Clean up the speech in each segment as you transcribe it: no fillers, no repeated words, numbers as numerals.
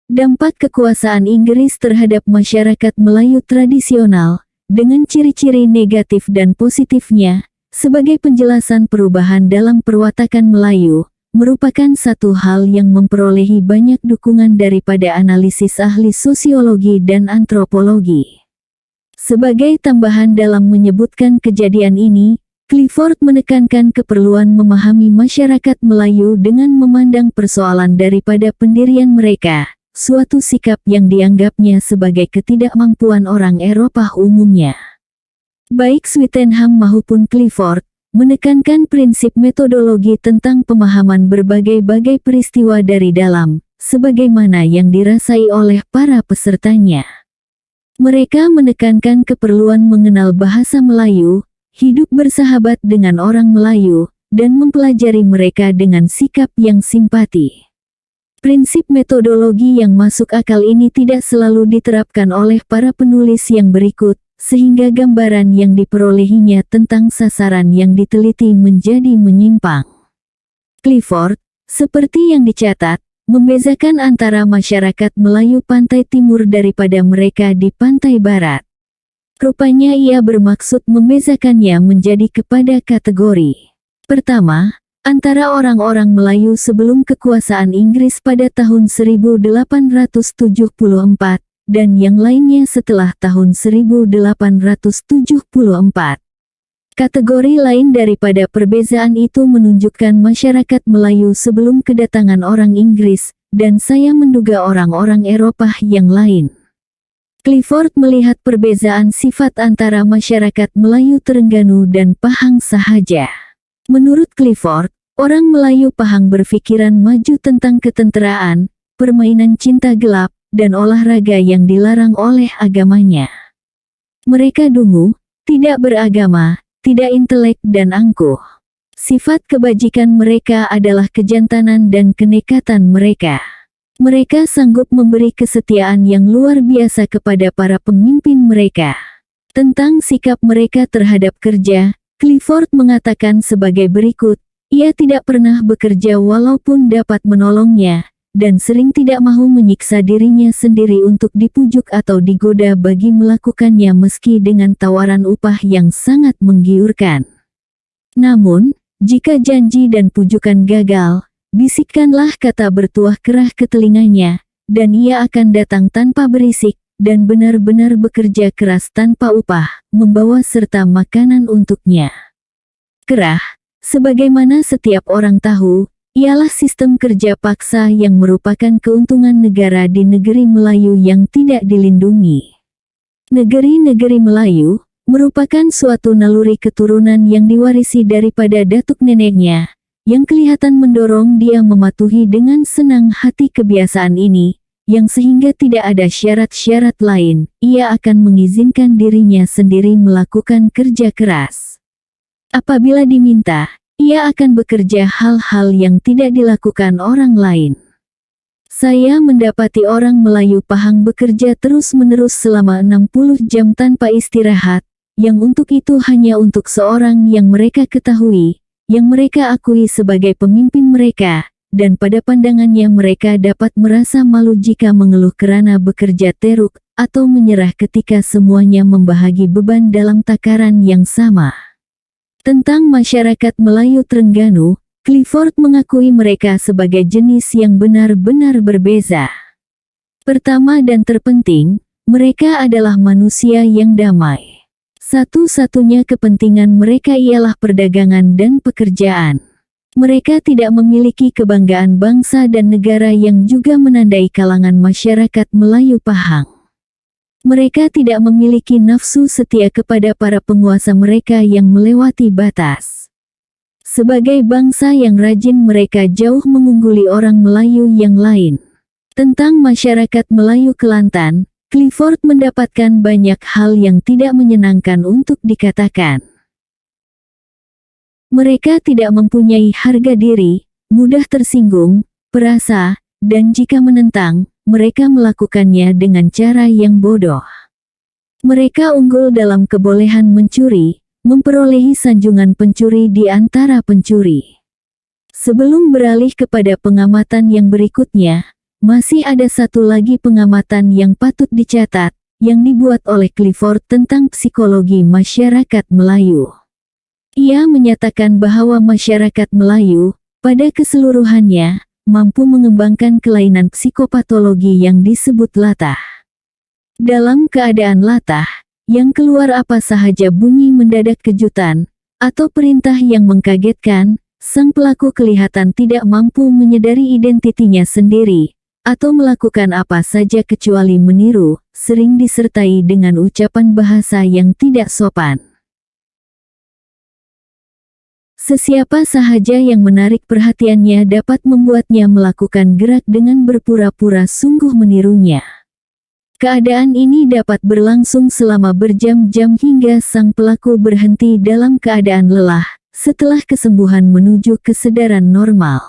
Dampak kekuasaan Inggris terhadap masyarakat Melayu tradisional, dengan ciri-ciri negatif dan positifnya, sebagai penjelasan perubahan dalam perwatakan Melayu, merupakan satu hal yang memperolehi banyak dukungan daripada analisis ahli sosiologi dan antropologi. Sebagai tambahan dalam menyebutkan kejadian ini, Clifford menekankan keperluan memahami masyarakat Melayu dengan memandang persoalan daripada pendirian mereka, suatu sikap yang dianggapnya sebagai ketidakmampuan orang Eropa umumnya. Baik Swettenham maupun Clifford menekankan prinsip metodologi tentang pemahaman berbagai-bagai peristiwa dari dalam, sebagaimana yang dirasai oleh para pesertanya. Mereka menekankan keperluan mengenal bahasa Melayu, hidup bersahabat dengan orang Melayu, dan mempelajari mereka dengan sikap yang simpati. Prinsip metodologi yang masuk akal ini tidak selalu diterapkan oleh para penulis yang berikut, sehingga gambaran yang diperolehinya tentang sasaran yang diteliti menjadi menyimpang. Clifford, seperti yang dicatat, membezakan antara masyarakat Melayu pantai timur daripada mereka di pantai barat. Rupanya ia bermaksud membezakannya menjadi kepada kategori. Pertama, antara orang-orang Melayu sebelum kekuasaan Inggris pada tahun 1874, dan yang lainnya setelah tahun 1874. Kategori lain daripada perbezaan itu menunjukkan masyarakat Melayu sebelum kedatangan orang Inggris, dan saya menduga orang-orang Eropa yang lain. Clifford melihat perbezaan sifat antara masyarakat Melayu Terengganu dan Pahang sahaja. Menurut Clifford, orang Melayu Pahang berpikiran maju tentang ketenteraan, permainan cinta gelap, dan olahraga yang dilarang oleh agamanya. Mereka dungu, tidak beragama, tidak intelek dan angkuh. Sifat kebajikan mereka adalah kejantanan dan kenekatan mereka. Mereka sanggup memberi kesetiaan yang luar biasa kepada para pemimpin mereka. Tentang sikap mereka terhadap kerja, Clifford mengatakan sebagai berikut, ia tidak pernah bekerja walaupun dapat menolongnya, dan sering tidak mahu menyiksa dirinya sendiri untuk dipujuk atau digoda bagi melakukannya meski dengan tawaran upah yang sangat menggiurkan. Namun, jika janji dan pujukan gagal, bisikkanlah kata bertuah kerah ke telinganya, dan ia akan datang tanpa berisik, dan benar-benar bekerja keras tanpa upah, membawa serta makanan untuknya. Kerah, sebagaimana setiap orang tahu, ialah sistem kerja paksa yang merupakan keuntungan negara di negeri Melayu yang tidak dilindungi. Negeri-negeri Melayu merupakan suatu naluri keturunan yang diwarisi daripada datuk neneknya, yang kelihatan mendorong dia mematuhi dengan senang hati kebiasaan ini, yang sehingga tidak ada syarat-syarat lain, ia akan mengizinkan dirinya sendiri melakukan kerja keras. Apabila diminta, ia akan bekerja hal-hal yang tidak dilakukan orang lain. Saya mendapati orang Melayu Pahang bekerja terus-menerus selama 60 jam tanpa istirahat, yang untuk itu hanya untuk seorang yang mereka ketahui, yang mereka akui sebagai pemimpin mereka, dan pada pandangannya mereka dapat merasa malu jika mengeluh kerana bekerja teruk, atau menyerah ketika semuanya membahagi beban dalam takaran yang sama. Tentang masyarakat Melayu Terengganu, Clifford mengakui mereka sebagai jenis yang benar-benar berbeza. Pertama dan terpenting, mereka adalah manusia yang damai. Satu-satunya kepentingan mereka ialah perdagangan dan pekerjaan. Mereka tidak memiliki kebanggaan bangsa dan negara yang juga menandai kalangan masyarakat Melayu Pahang. Mereka tidak memiliki nafsu setia kepada para penguasa mereka yang melewati batas. Sebagai bangsa yang rajin mereka jauh mengungguli orang Melayu yang lain. Tentang masyarakat Melayu Kelantan, Clifford mendapatkan banyak hal yang tidak menyenangkan untuk dikatakan. Mereka tidak mempunyai harga diri, mudah tersinggung, perasa, dan jika menentang, mereka melakukannya dengan cara yang bodoh. Mereka unggul dalam kebolehan mencuri, memperolehi sanjungan pencuri di antara pencuri. Sebelum beralih kepada pengamatan yang berikutnya, masih ada satu lagi pengamatan yang patut dicatat, yang dibuat oleh Clifford tentang psikologi masyarakat Melayu. Ia menyatakan bahwa masyarakat Melayu, pada keseluruhannya, mampu mengembangkan kelainan psikopatologi yang disebut latah. Dalam keadaan latah, yang keluar apa sahaja bunyi mendadak kejutan, atau perintah yang mengkagetkan, sang pelaku kelihatan tidak mampu menyadari identitinya sendiri, atau melakukan apa saja kecuali meniru, sering disertai dengan ucapan bahasa yang tidak sopan. Sesiapa sahaja yang menarik perhatiannya dapat membuatnya melakukan gerak dengan berpura-pura sungguh menirunya. Keadaan ini dapat berlangsung selama berjam-jam hingga sang pelaku berhenti dalam keadaan lelah, setelah kesembuhan menuju kesadaran normal.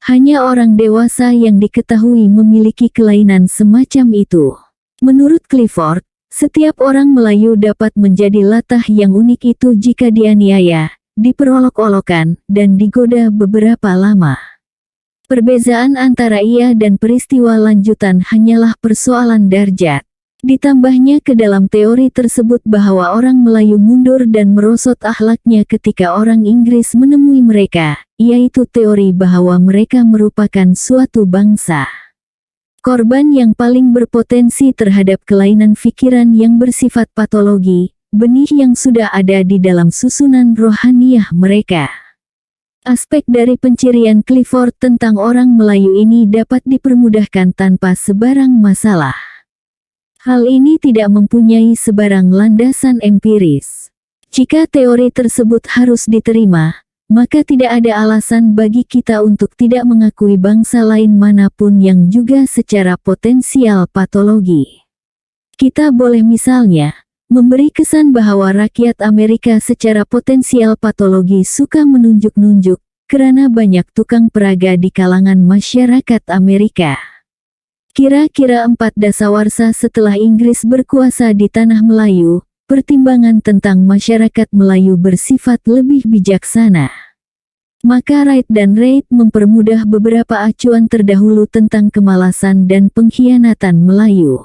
Hanya orang dewasa yang diketahui memiliki kelainan semacam itu. Menurut Clifford, setiap orang Melayu dapat menjadi latah yang unik itu jika dianiaya, diperolok-olokkan, dan digoda beberapa lama. Perbezaan antara ia dan peristiwa lanjutan hanyalah persoalan darjat. Ditambahnya ke dalam teori tersebut bahwa orang Melayu mundur dan merosot akhlaknya ketika orang Inggris menemui mereka, yaitu teori bahwa mereka merupakan suatu bangsa korban yang paling berpotensi terhadap kelainan pikiran yang bersifat patologi, benih yang sudah ada di dalam susunan rohaniah mereka. Aspek dari pencirian Clifford tentang orang Melayu ini dapat dipermudahkan tanpa sebarang masalah. Hal ini tidak mempunyai sebarang landasan empiris. Jika teori tersebut harus diterima, maka tidak ada alasan bagi kita untuk tidak mengakui bangsa lain manapun yang juga secara potensial patologi. Kita boleh misalnya memberi kesan bahwa rakyat Amerika secara potensial patologi suka menunjuk-nunjuk, karena banyak tukang peraga di kalangan masyarakat Amerika. Kira-kira 4 dasawarsa setelah Inggris berkuasa di tanah Melayu, pertimbangan tentang masyarakat Melayu bersifat lebih bijaksana. Maka Wright dan Reid mempermudah beberapa acuan terdahulu tentang kemalasan dan pengkhianatan Melayu.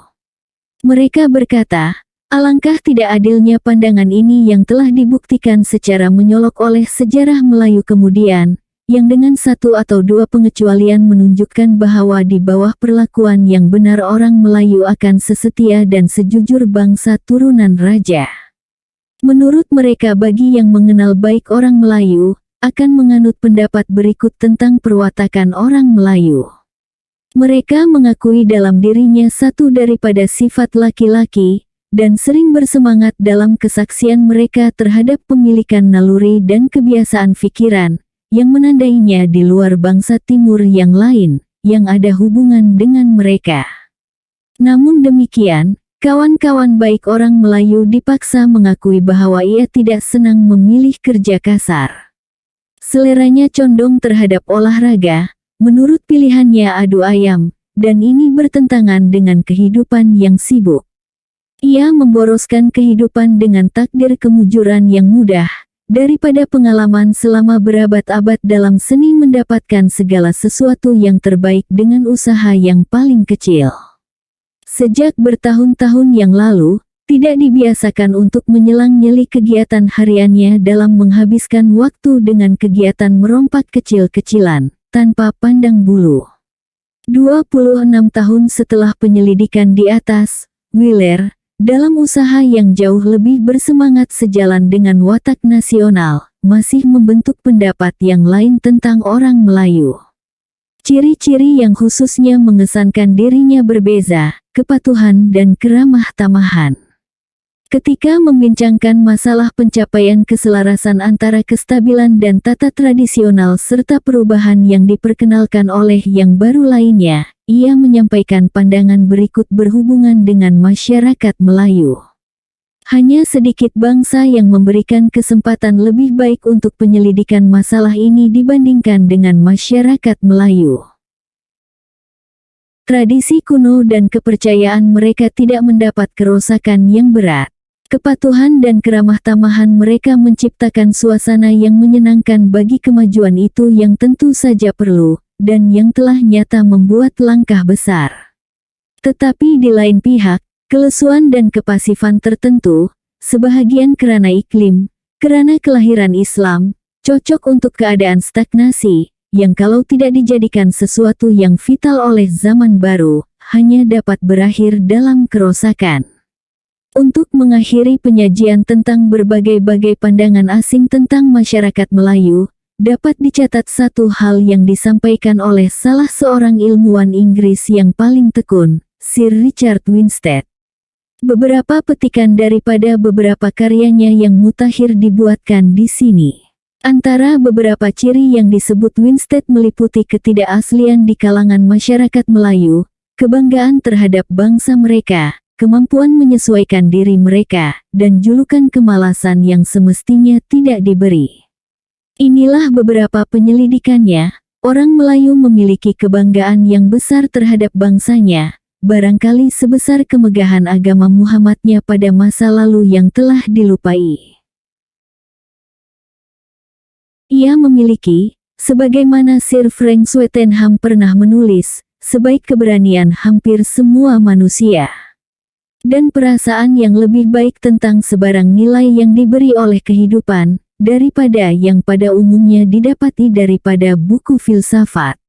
Mereka berkata, alangkah tidak adilnya pandangan ini yang telah dibuktikan secara menyolok oleh sejarah Melayu kemudian, yang dengan satu atau dua pengecualian menunjukkan bahwa di bawah perlakuan yang benar orang Melayu akan sesetia dan sejujur bangsa turunan raja. Menurut mereka bagi yang mengenal baik orang Melayu, akan menganut pendapat berikut tentang perwatakan orang Melayu. Mereka mengakui dalam dirinya satu daripada sifat laki-laki, dan sering bersemangat dalam kesaksian mereka terhadap pemilikan naluri dan kebiasaan pikiran, yang menandainya di luar bangsa timur yang lain, yang ada hubungan dengan mereka. Namun demikian, kawan-kawan baik orang Melayu dipaksa mengakui bahwa ia tidak senang memilih kerja kasar. Seleranya condong terhadap olahraga, menurut pilihannya adu ayam, dan ini bertentangan dengan kehidupan yang sibuk. Ia memboroskan kehidupan dengan takdir kemujuran yang mudah, daripada pengalaman selama berabad-abad dalam seni mendapatkan segala sesuatu yang terbaik dengan usaha yang paling kecil. Sejak bertahun-tahun yang lalu, tidak dibiasakan untuk menyelang-nyeli kegiatan hariannya dalam menghabiskan waktu dengan kegiatan merompak kecil-kecilan, tanpa pandang bulu. 26 tahun setelah penyelidikan di atas, Wheeler, dalam usaha yang jauh lebih bersemangat sejalan dengan watak nasional, masih membentuk pendapat yang lain tentang orang Melayu. Ciri-ciri yang khususnya mengesankan dirinya berbeza, kepatuhan dan keramah tamahan. Ketika membincangkan masalah pencapaian keselarasan antara kestabilan dan tata tradisional serta perubahan yang diperkenalkan oleh yang baru lainnya, ia menyampaikan pandangan berikut berhubungan dengan masyarakat Melayu. Hanya sedikit bangsa yang memberikan kesempatan lebih baik untuk penyelidikan masalah ini dibandingkan dengan masyarakat Melayu. Tradisi kuno dan kepercayaan mereka tidak mendapat kerusakan yang berat. Kepatuhan dan keramah tamahan mereka menciptakan suasana yang menyenangkan bagi kemajuan itu yang tentu saja perlu, dan yang telah nyata membuat langkah besar. Tetapi di lain pihak, kelesuan dan kepasifan tertentu, sebahagian karena iklim, karena kelahiran Islam, cocok untuk keadaan stagnasi, yang kalau tidak dijadikan sesuatu yang vital oleh zaman baru, hanya dapat berakhir dalam kerusakan. Untuk mengakhiri penyajian tentang berbagai-bagai pandangan asing tentang masyarakat Melayu, dapat dicatat satu hal yang disampaikan oleh salah seorang ilmuwan Inggris yang paling tekun, Sir Richard Winstead. Beberapa petikan daripada beberapa karyanya yang mutakhir dibuatkan di sini. Antara beberapa ciri yang disebut Winstead meliputi ketidakaslian di kalangan masyarakat Melayu, kebanggaan terhadap bangsa mereka, kemampuan menyesuaikan diri mereka, dan julukan kemalasan yang semestinya tidak diberi. Inilah beberapa penyelidikannya. Orang Melayu memiliki kebanggaan yang besar terhadap bangsanya, barangkali sebesar kemegahan agama Muhammadnya pada masa lalu yang telah dilupai. Ia memiliki, sebagaimana Sir Frank Swettenham pernah menulis, sebaik keberanian hampir semua manusia. Dan perasaan yang lebih baik tentang sebarang nilai yang diberi oleh kehidupan, daripada yang pada umumnya didapati daripada buku filsafat.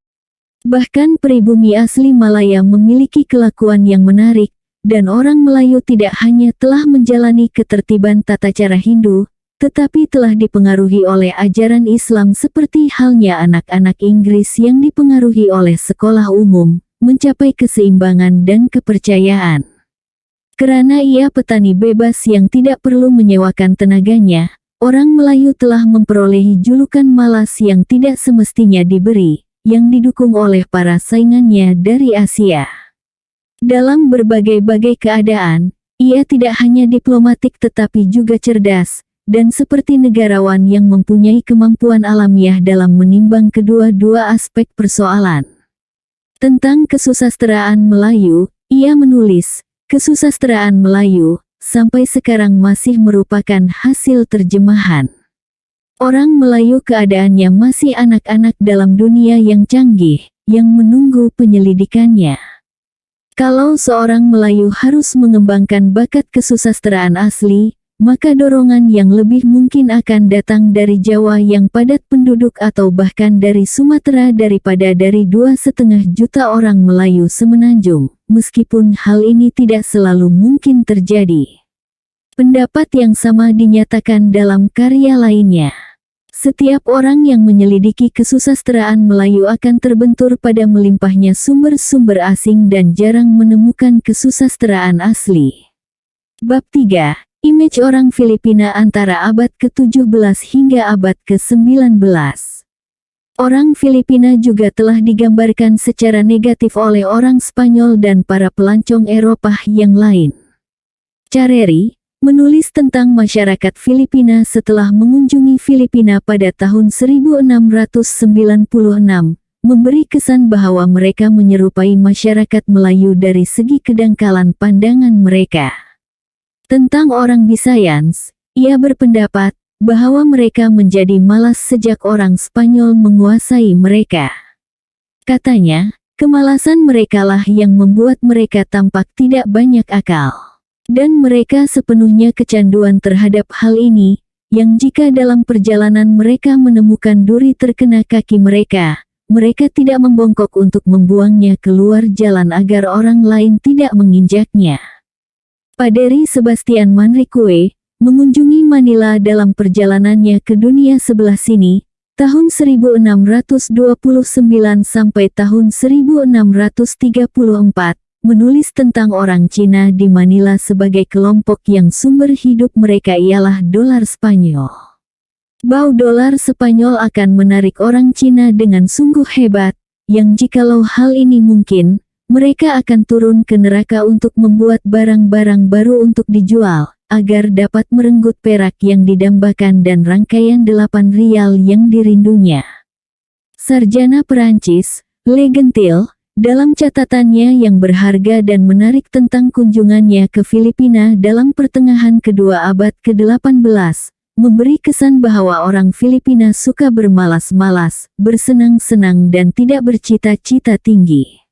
Bahkan pribumi asli Malaya memiliki kelakuan yang menarik, dan orang Melayu tidak hanya telah menjalani ketertiban tata cara Hindu, tetapi telah dipengaruhi oleh ajaran Islam seperti halnya anak-anak Inggris yang dipengaruhi oleh sekolah umum, mencapai keseimbangan dan kepercayaan. Karena ia petani bebas yang tidak perlu menyewakan tenaganya, orang Melayu telah memperolehi julukan malas yang tidak semestinya diberi, yang didukung oleh para saingannya dari Asia. Dalam berbagai-bagai keadaan, ia tidak hanya diplomatik tetapi juga cerdas, dan seperti negarawan yang mempunyai kemampuan alamiah dalam menimbang kedua-dua aspek persoalan. Tentang kesusastraan Melayu, ia menulis, kesusastraan Melayu, sampai sekarang masih merupakan hasil terjemahan. Orang Melayu keadaannya masih anak-anak dalam dunia yang canggih, yang menunggu penyelidikannya. Kalau seorang Melayu harus mengembangkan bakat kesusastraan asli, maka dorongan yang lebih mungkin akan datang dari Jawa yang padat penduduk atau bahkan dari Sumatera daripada dari 2,5 juta orang Melayu semenanjung, meskipun hal ini tidak selalu mungkin terjadi. Pendapat yang sama dinyatakan dalam karya lainnya. Setiap orang yang menyelidiki kesusastraan Melayu akan terbentur pada melimpahnya sumber-sumber asing dan jarang menemukan kesusastraan asli. Bab 3. Image orang Filipina antara abad ke-17 hingga abad ke-19. Orang Filipina juga telah digambarkan secara negatif oleh orang Spanyol dan para pelancong Eropa yang lain. Carreri menulis tentang masyarakat Filipina setelah mengunjungi Filipina pada tahun 1696, memberi kesan bahwa mereka menyerupai masyarakat Melayu dari segi kedangkalan pandangan mereka. Tentang orang Bisayans, ia berpendapat bahwa mereka menjadi malas sejak orang Spanyol menguasai mereka. Katanya, kemalasan merekalah yang membuat mereka tampak tidak banyak akal. Dan mereka sepenuhnya kecanduan terhadap hal ini, yang jika dalam perjalanan mereka menemukan duri terkena kaki mereka, mereka tidak membongkok untuk membuangnya keluar jalan agar orang lain tidak menginjaknya. Paderi Sebastian Manrique mengunjungi Manila dalam perjalanannya ke dunia sebelah sini, tahun 1629 sampai tahun 1634, menulis tentang orang Cina di Manila sebagai kelompok yang sumber hidup mereka ialah dolar Spanyol. Bau dolar Spanyol akan menarik orang Cina dengan sungguh hebat, yang jikalau hal ini mungkin, mereka akan turun ke neraka untuk membuat barang-barang baru untuk dijual, agar dapat merenggut perak yang didambakan dan rangkaian 8 rial yang dirindunya. Sarjana Perancis, Le Gentil, dalam catatannya yang berharga dan menarik tentang kunjungannya ke Filipina dalam pertengahan kedua abad ke-18, memberi kesan bahwa orang Filipina suka bermalas-malas, bersenang-senang dan tidak bercita-cita tinggi.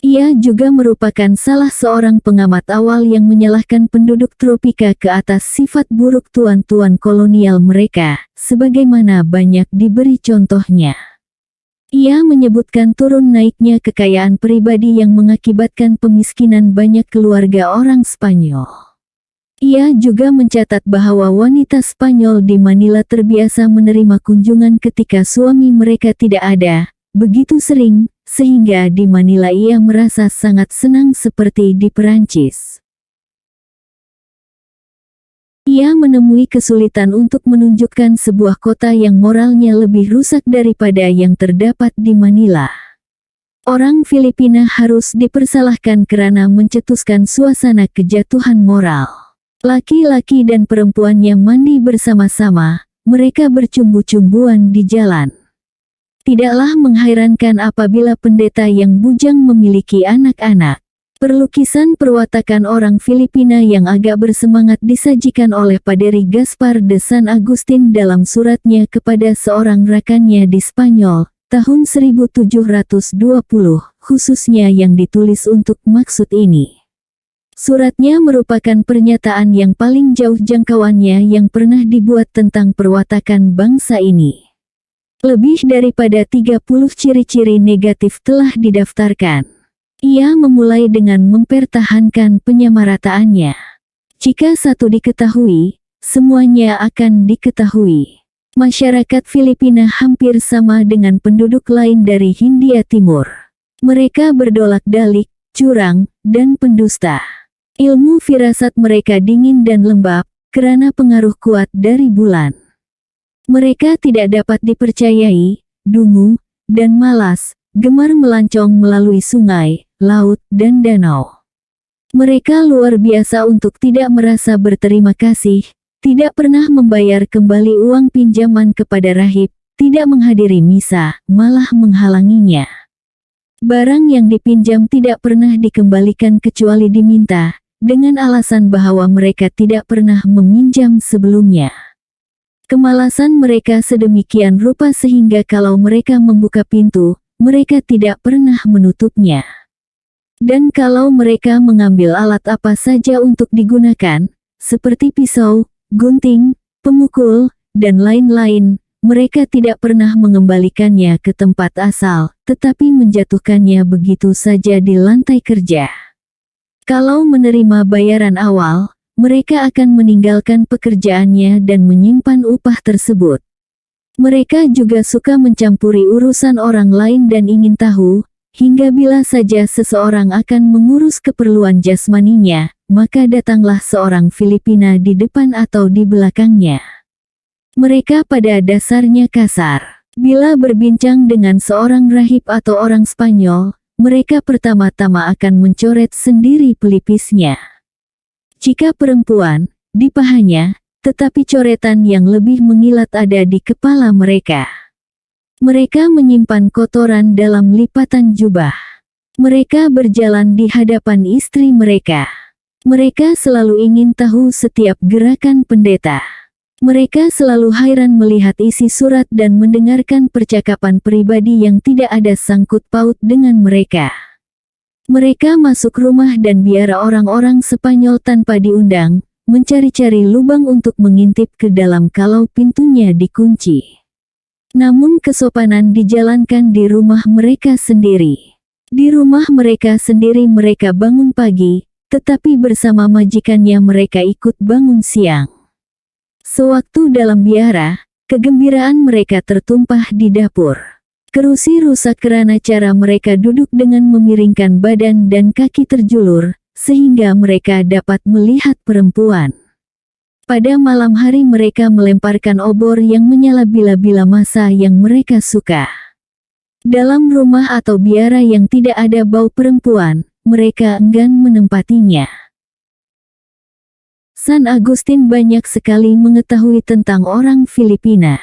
Ia juga merupakan salah seorang pengamat awal yang menyalahkan penduduk tropika ke atas sifat buruk tuan-tuan kolonial mereka, sebagaimana banyak diberi contohnya. Ia menyebutkan turun naiknya kekayaan pribadi yang mengakibatkan pemiskinan banyak keluarga orang Spanyol. Ia juga mencatat bahwa wanita Spanyol di Manila terbiasa menerima kunjungan ketika suami mereka tidak ada, begitu sering, sehingga di Manila ia merasa sangat senang seperti di Perancis. Ia menemui kesulitan untuk menunjukkan sebuah kota yang moralnya lebih rusak daripada yang terdapat di Manila. Orang Filipina harus dipersalahkan karena mencetuskan suasana kejatuhan moral. Laki-laki dan perempuannya mandi bersama-sama, mereka bercumbu-cumbuan di jalan. Tidaklah mengherankan apabila pendeta yang bujang memiliki anak-anak. Perlukisan perwatakan orang Filipina yang agak bersemangat disajikan oleh Paderi Gaspar de San Agustin dalam suratnya kepada seorang rakannya di Spanyol, tahun 1720, khususnya yang ditulis untuk maksud ini. Suratnya merupakan pernyataan yang paling jauh jangkauannya yang pernah dibuat tentang perwatakan bangsa ini. Lebih daripada 30 ciri-ciri negatif telah didaftarkan. Ia memulai dengan mempertahankan penyamarataannya. Jika satu diketahui, semuanya akan diketahui. Masyarakat Filipina hampir sama dengan penduduk lain dari Hindia Timur. Mereka berdolak-dalik, curang, dan pendusta. Ilmu firasat mereka dingin dan lembab, karena pengaruh kuat dari bulan. Mereka tidak dapat dipercayai, dungu, dan malas, gemar melancong melalui sungai, laut, dan danau. Mereka luar biasa untuk tidak merasa berterima kasih, tidak pernah membayar kembali uang pinjaman kepada rahib, tidak menghadiri misa, malah menghalanginya. Barang yang dipinjam tidak pernah dikembalikan kecuali diminta, dengan alasan bahwa mereka tidak pernah meminjam sebelumnya. Kemalasan mereka sedemikian rupa sehingga kalau mereka membuka pintu, mereka tidak pernah menutupnya. Dan kalau mereka mengambil alat apa saja untuk digunakan, seperti pisau, gunting, pemukul, dan lain-lain, mereka tidak pernah mengembalikannya ke tempat asal, tetapi menjatuhkannya begitu saja di lantai kerja. Kalau menerima bayaran awal, mereka akan meninggalkan pekerjaannya dan menyimpan upah tersebut. Mereka juga suka mencampuri urusan orang lain dan ingin tahu, hingga bila saja seseorang akan mengurus keperluan jasmaninya, maka datanglah seorang Filipina di depan atau di belakangnya. Mereka pada dasarnya kasar. Bila berbincang dengan seorang rahib atau orang Spanyol, mereka pertama-tama akan mencoret sendiri pelipisnya. Jika perempuan, di pahanya, tetapi coretan yang lebih mengilat ada di kepala mereka. Mereka menyimpan kotoran dalam lipatan jubah. Mereka berjalan di hadapan istri mereka. Mereka selalu ingin tahu setiap gerakan pendeta. Mereka selalu heran melihat isi surat dan mendengarkan percakapan pribadi yang tidak ada sangkut paut dengan mereka. Mereka masuk rumah dan biara orang-orang Spanyol tanpa diundang, mencari-cari lubang untuk mengintip ke dalam kalau pintunya dikunci. Namun kesopanan dijalankan di rumah mereka sendiri. Di rumah mereka sendiri mereka bangun pagi, tetapi bersama majikannya mereka ikut bangun siang. Sewaktu dalam biara, kegembiraan mereka tertumpah di dapur. Kerusi rusak karena cara mereka duduk dengan memiringkan badan dan kaki terjulur, sehingga mereka dapat melihat perempuan. Pada malam hari mereka melemparkan obor yang menyala bila-bila masa yang mereka suka. Dalam rumah atau biara yang tidak ada bau perempuan, mereka enggan menempatinya. San Agustin banyak sekali mengetahui tentang orang Filipina.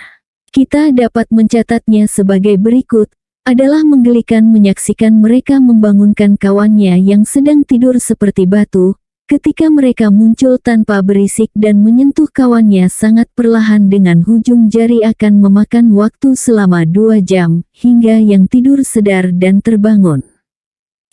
Kita dapat mencatatnya sebagai berikut, adalah menggelikan menyaksikan mereka membangunkan kawannya yang sedang tidur seperti batu, ketika mereka muncul tanpa berisik dan menyentuh kawannya sangat perlahan dengan hujung jari akan memakan waktu selama 2 jam, hingga yang tidur sedar dan terbangun.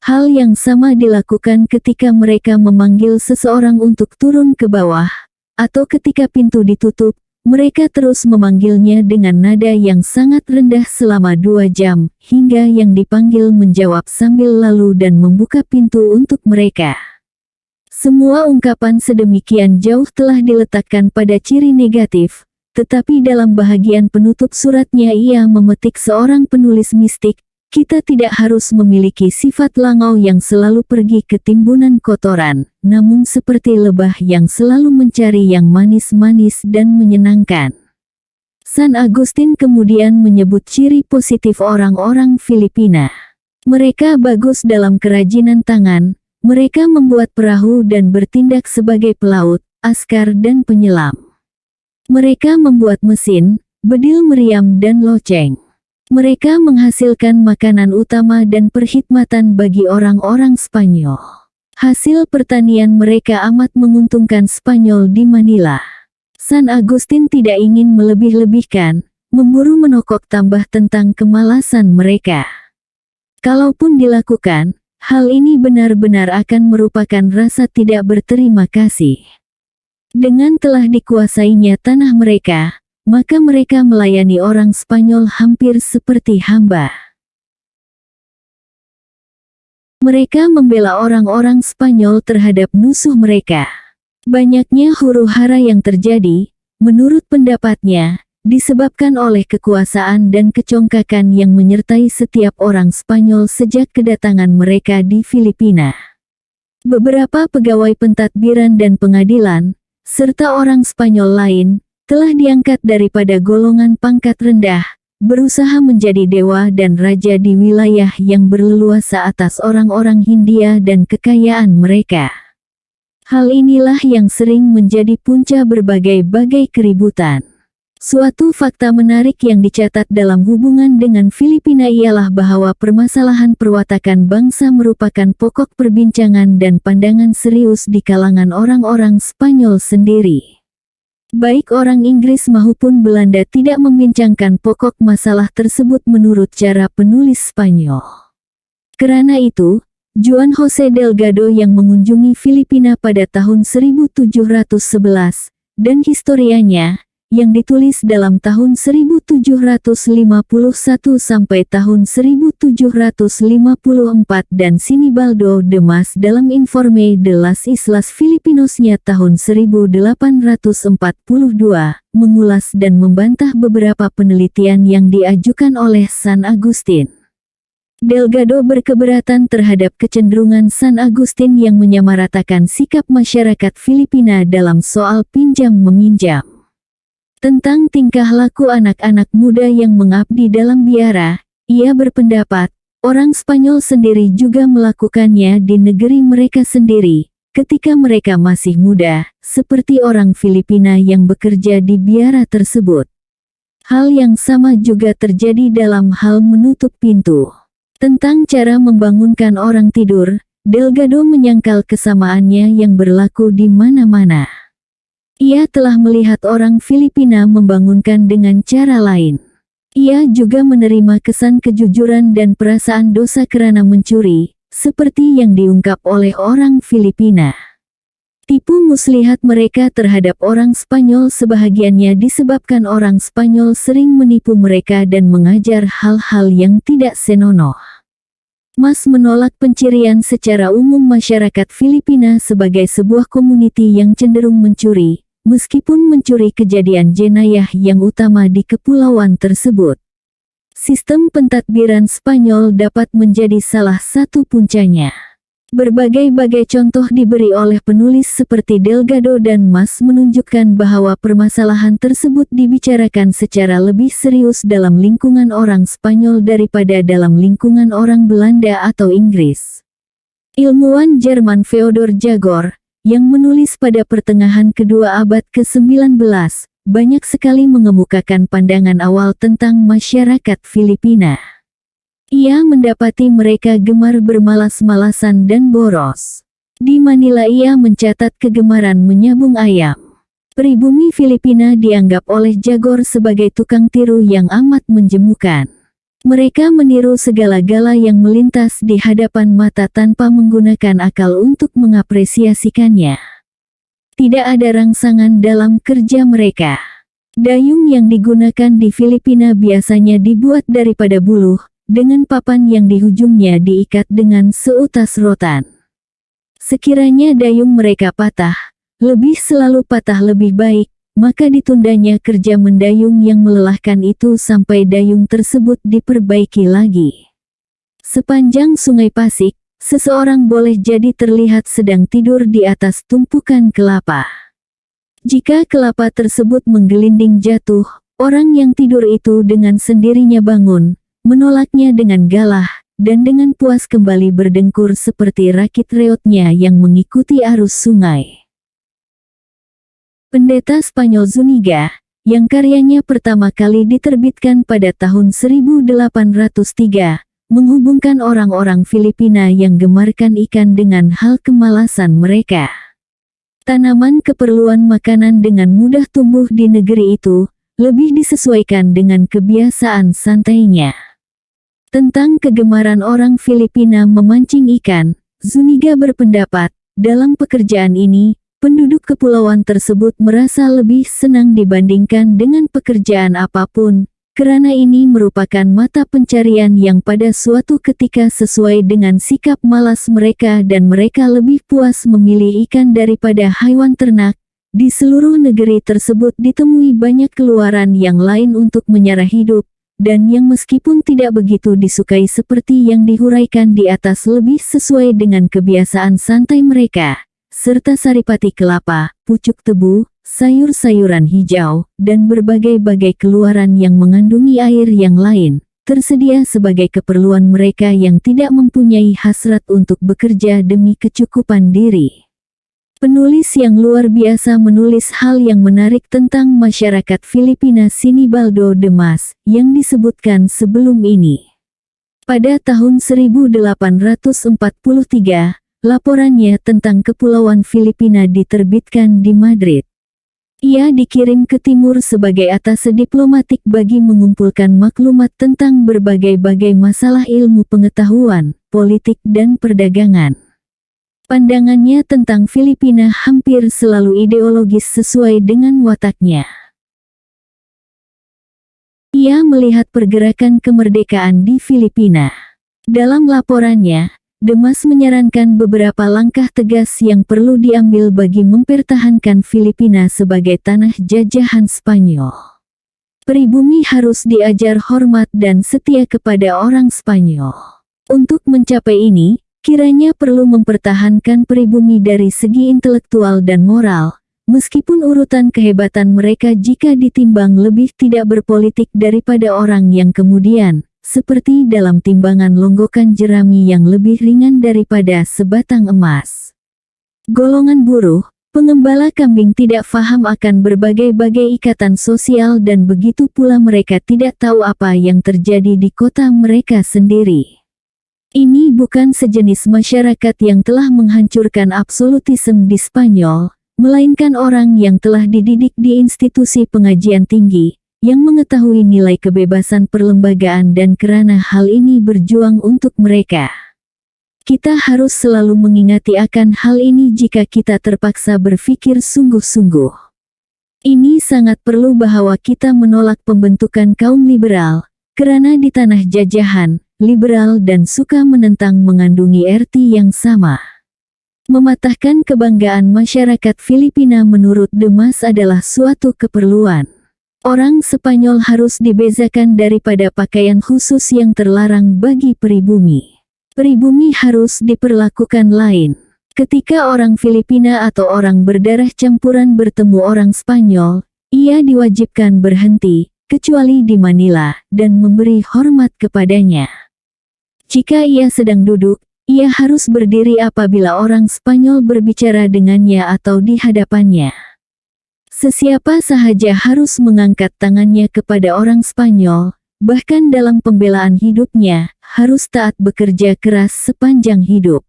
Hal yang sama dilakukan ketika mereka memanggil seseorang untuk turun ke bawah, atau ketika pintu ditutup, mereka terus memanggilnya dengan nada yang sangat rendah selama 2 jam, hingga yang dipanggil menjawab sambil lalu dan membuka pintu untuk mereka. Semua ungkapan sedemikian jauh telah diletakkan pada ciri negatif, tetapi dalam bahagian penutup suratnya ia memetik seorang penulis mistik, kita tidak harus memiliki sifat langau yang selalu pergi ke timbunan kotoran, namun seperti lebah yang selalu mencari yang manis-manis dan menyenangkan. San Agustin kemudian menyebut ciri positif orang-orang Filipina. Mereka bagus dalam kerajinan tangan. Mereka membuat perahu dan bertindak sebagai pelaut, askar dan penyelam. Mereka membuat mesin, bedil meriam dan loceng. Mereka menghasilkan makanan utama dan perkhidmatan bagi orang-orang Spanyol. Hasil pertanian mereka amat menguntungkan Spanyol di Manila. San Agustin tidak ingin melebih-lebihkan, memburu menokok tambah tentang kemalasan mereka. Kalaupun dilakukan, hal ini benar-benar akan merupakan rasa tidak berterima kasih. Dengan telah dikuasainya tanah mereka, maka mereka melayani orang Spanyol hampir seperti hamba. Mereka membela orang-orang Spanyol terhadap musuh mereka. Banyaknya huru-hara yang terjadi, menurut pendapatnya, disebabkan oleh kekuasaan dan kecongkakan yang menyertai setiap orang Spanyol sejak kedatangan mereka di Filipina. Beberapa pegawai pentadbiran dan pengadilan, serta orang Spanyol lain, telah diangkat daripada golongan pangkat rendah, berusaha menjadi dewa dan raja di wilayah yang berleluasa atas orang-orang Hindia dan kekayaan mereka. Hal inilah yang sering menjadi punca berbagai-bagai keributan. Suatu fakta menarik yang dicatat dalam hubungan dengan Filipina ialah bahwa permasalahan perwatakan bangsa merupakan pokok perbincangan dan pandangan serius di kalangan orang-orang Spanyol sendiri. Baik orang Inggris maupun Belanda tidak membincangkan pokok masalah tersebut menurut cara penulis Spanyol. Karena itu, Juan José Delgado yang mengunjungi Filipina pada tahun 1711, dan historianya, yang ditulis dalam tahun 1751 sampai tahun 1754 dan Sinibaldo de Mas dalam Informe de las Islas Filipinosnya tahun 1842, mengulas dan membantah beberapa penelitian yang diajukan oleh San Agustin. Delgado berkeberatan terhadap kecenderungan San Agustin yang menyamaratakan sikap masyarakat Filipina dalam soal pinjam-meminjam. Tentang tingkah laku anak-anak muda yang mengabdi dalam biara, ia berpendapat, orang Spanyol sendiri juga melakukannya di negeri mereka sendiri, ketika mereka masih muda, seperti orang Filipina yang bekerja di biara tersebut. Hal yang sama juga terjadi dalam hal menutup pintu. Tentang cara membangunkan orang tidur, Delgado menyangkal kesamaannya yang berlaku di mana-mana. Ia telah melihat orang Filipina membangunkan dengan cara lain. Ia juga menerima kesan kejujuran dan perasaan dosa karena mencuri, seperti yang diungkap oleh orang Filipina. Tipu muslihat mereka terhadap orang Spanyol sebahagiannya disebabkan orang Spanyol sering menipu mereka dan mengajar hal-hal yang tidak senonoh. Mas menolak pencurian secara umum masyarakat Filipina sebagai sebuah komuniti yang cenderung mencuri, meskipun mencuri kejadian jenayah yang utama di kepulauan tersebut. Sistem pentadbiran Spanyol dapat menjadi salah satu puncanya. Berbagai-bagai contoh diberi oleh penulis seperti Delgado dan Mas menunjukkan bahwa permasalahan tersebut dibicarakan secara lebih serius dalam lingkungan orang Spanyol daripada dalam lingkungan orang Belanda atau Inggris. Ilmuwan Jerman Feodor Jagor, yang menulis pada pertengahan kedua abad ke-19, banyak sekali mengemukakan pandangan awal tentang masyarakat Filipina. Ia mendapati mereka gemar bermalas-malasan dan boros. Di Manila ia mencatat kegemaran menyabung ayam. Pribumi Filipina dianggap oleh Jagor sebagai tukang tiru yang amat menjemukan. Mereka meniru segala-gala yang melintas di hadapan mata tanpa menggunakan akal untuk mengapresiasikannya. Tidak ada rangsangan dalam kerja mereka. Dayung yang digunakan di Filipina biasanya dibuat daripada buluh, dengan papan yang di ujungnya diikat dengan seutas rotan. Sekiranya dayung mereka patah, lebih selalu patah lebih baik, maka ditundanya kerja mendayung yang melelahkan itu sampai dayung tersebut diperbaiki lagi. Sepanjang Sungai Pasig, seseorang boleh jadi terlihat sedang tidur di atas tumpukan kelapa. Jika kelapa tersebut menggelinding jatuh, orang yang tidur itu dengan sendirinya bangun, menolaknya dengan galah, dan dengan puas kembali berdengkur seperti rakit reotnya yang mengikuti arus sungai. Pendeta Spanyol Zuniga, yang karyanya pertama kali diterbitkan pada tahun 1803, menghubungkan orang-orang Filipina yang gemarkan ikan dengan hal kemalasan mereka. Tanaman keperluan makanan dengan mudah tumbuh di negeri itu, lebih disesuaikan dengan kebiasaan santainya. Tentang kegemaran orang Filipina memancing ikan, Zuniga berpendapat, dalam pekerjaan ini, penduduk kepulauan tersebut merasa lebih senang dibandingkan dengan pekerjaan apapun, karena ini merupakan mata pencarian yang pada suatu ketika sesuai dengan sikap malas mereka dan mereka lebih puas memilih ikan daripada hewan ternak. Di seluruh negeri tersebut ditemui banyak keluaran yang lain untuk menyara hidup, dan yang meskipun tidak begitu disukai seperti yang dihuraikan di atas lebih sesuai dengan kebiasaan santai mereka, serta saripati kelapa, pucuk tebu, sayur-sayuran hijau, dan berbagai-bagai keluaran yang mengandungi air yang lain, tersedia sebagai keperluan mereka yang tidak mempunyai hasrat untuk bekerja demi kecukupan diri. Penulis yang luar biasa menulis hal yang menarik tentang masyarakat Filipina Sinibaldo de Mas, yang disebutkan sebelum ini. Pada tahun 1843, laporannya tentang Kepulauan Filipina diterbitkan di Madrid. Ia dikirim ke timur sebagai atase diplomatik bagi mengumpulkan maklumat tentang berbagai-bagai masalah ilmu pengetahuan, politik dan perdagangan. Pandangannya tentang Filipina hampir selalu ideologis sesuai dengan wataknya. Ia melihat pergerakan kemerdekaan di Filipina. Dalam laporannya, De Mas menyarankan beberapa langkah tegas yang perlu diambil bagi mempertahankan Filipina sebagai tanah jajahan Spanyol. Pribumi harus diajar hormat dan setia kepada orang Spanyol. Untuk mencapai ini, kiranya perlu mempertahankan pribumi dari segi intelektual dan moral, meskipun urutan kehebatan mereka jika ditimbang lebih tidak berpolitik daripada orang yang kemudian, seperti dalam timbangan longgokan jerami yang lebih ringan daripada sebatang emas. Golongan buruh, pengembala kambing tidak faham akan berbagai-bagai ikatan sosial dan begitu pula mereka tidak tahu apa yang terjadi di kota mereka sendiri. Ini bukan sejenis masyarakat yang telah menghancurkan absolutisme di Spanyol, melainkan orang yang telah dididik di institusi pengajian tinggi, yang mengetahui nilai kebebasan perlembagaan dan karena hal ini berjuang untuk mereka. Kita harus selalu mengingati akan hal ini jika kita terpaksa berpikir sungguh-sungguh. Ini sangat perlu bahwa kita menolak pembentukan kaum liberal, karena di tanah jajahan, liberal dan suka menentang mengandungi arti yang sama. Mematahkan kebanggaan masyarakat Filipina menurut De Mas adalah suatu keperluan. Orang Spanyol harus dibezakan daripada pakaian khusus yang terlarang bagi pribumi. Pribumi harus diperlakukan lain. Ketika orang Filipina atau orang berdarah campuran bertemu orang Spanyol, ia diwajibkan berhenti, kecuali di Manila, dan memberi hormat kepadanya. Jika ia sedang duduk, ia harus berdiri apabila orang Spanyol berbicara dengannya atau di hadapannya. Sesiapa sahaja harus mengangkat tangannya kepada orang Spanyol, bahkan dalam pembelaan hidupnya, harus taat bekerja keras sepanjang hidup.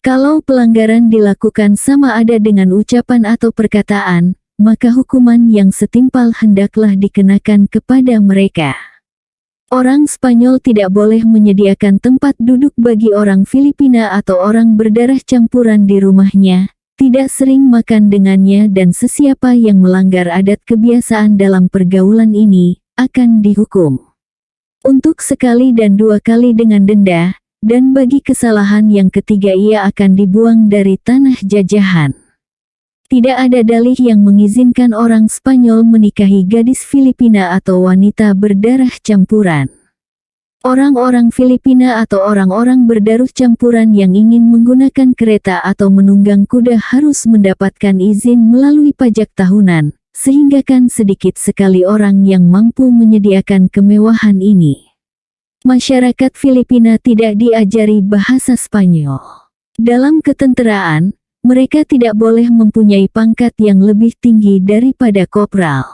Kalau pelanggaran dilakukan sama ada dengan ucapan atau perkataan, maka hukuman yang setimpal hendaklah dikenakan kepada mereka. Orang Spanyol tidak boleh menyediakan tempat duduk bagi orang Filipina atau orang berdarah campuran di rumahnya, tidak sering makan dengannya, dan sesiapa yang melanggar adat kebiasaan dalam pergaulan ini, akan dihukum. Untuk sekali dan 2 kali dengan denda, dan bagi kesalahan yang ketiga ia akan dibuang dari tanah jajahan. Tidak ada dalih yang mengizinkan orang Spanyol menikahi gadis Filipina atau wanita berdarah campuran. Orang-orang Filipina atau orang-orang berdarah campuran yang ingin menggunakan kereta atau menunggang kuda harus mendapatkan izin melalui pajak tahunan, sehingga kan sedikit sekali orang yang mampu menyediakan kemewahan ini. Masyarakat Filipina tidak diajari bahasa Spanyol. Dalam ketenteraan, mereka tidak boleh mempunyai pangkat yang lebih tinggi daripada kopral.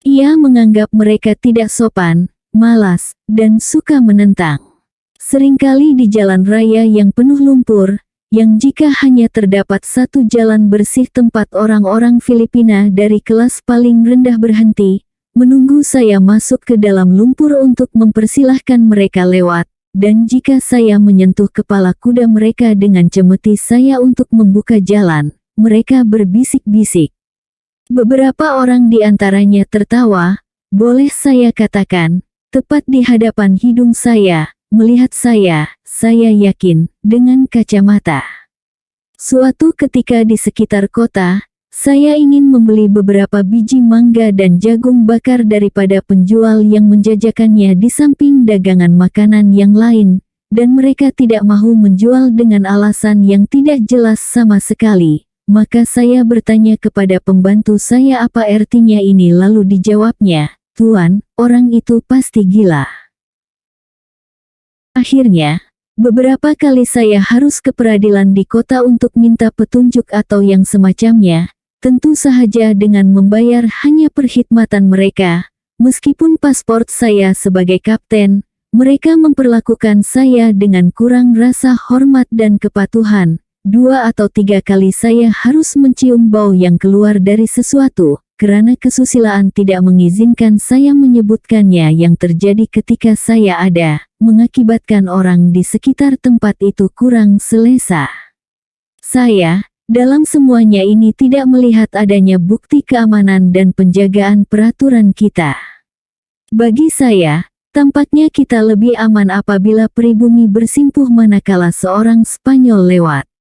Ia menganggap mereka tidak sopan, malas, dan suka menentang. Seringkali di jalan raya yang penuh lumpur, yang jika hanya terdapat satu jalan bersih tempat orang-orang Filipina dari kelas paling rendah berhenti, menunggu saya masuk ke dalam lumpur untuk mempersilahkan mereka lewat, dan jika saya menyentuh kepala kuda mereka dengan cemeti saya untuk membuka jalan, mereka berbisik-bisik. Beberapa orang di antaranya tertawa, boleh saya katakan, tepat di hadapan hidung saya, melihat saya yakin, dengan kacamata. Suatu ketika di sekitar kota, saya ingin membeli beberapa biji mangga dan jagung bakar daripada penjual yang menjajakannya di samping dagangan makanan yang lain, dan mereka tidak mahu menjual dengan alasan yang tidak jelas sama sekali. Maka saya bertanya kepada pembantu saya apa artinya ini, lalu dijawabnya, "Tuan, orang itu pasti gila." Akhirnya, beberapa kali saya harus ke peradilan di kota untuk minta petunjuk atau yang semacamnya. Tentu saja dengan membayar hanya perkhidmatan mereka. Meskipun paspor saya sebagai kapten, mereka memperlakukan saya dengan kurang rasa hormat dan kepatuhan. 2 atau 3 kali saya harus mencium bau yang keluar dari sesuatu, karena kesusilaan tidak mengizinkan saya menyebutkannya yang terjadi ketika saya ada, mengakibatkan orang di sekitar tempat itu kurang selesa. Saya, dalam semuanya ini tidak melihat adanya bukti keamanan dan penjagaan peraturan kita. Bagi saya, tampaknya kita lebih aman apabila pribumi bersimpuh manakala seorang Spanyol lewat.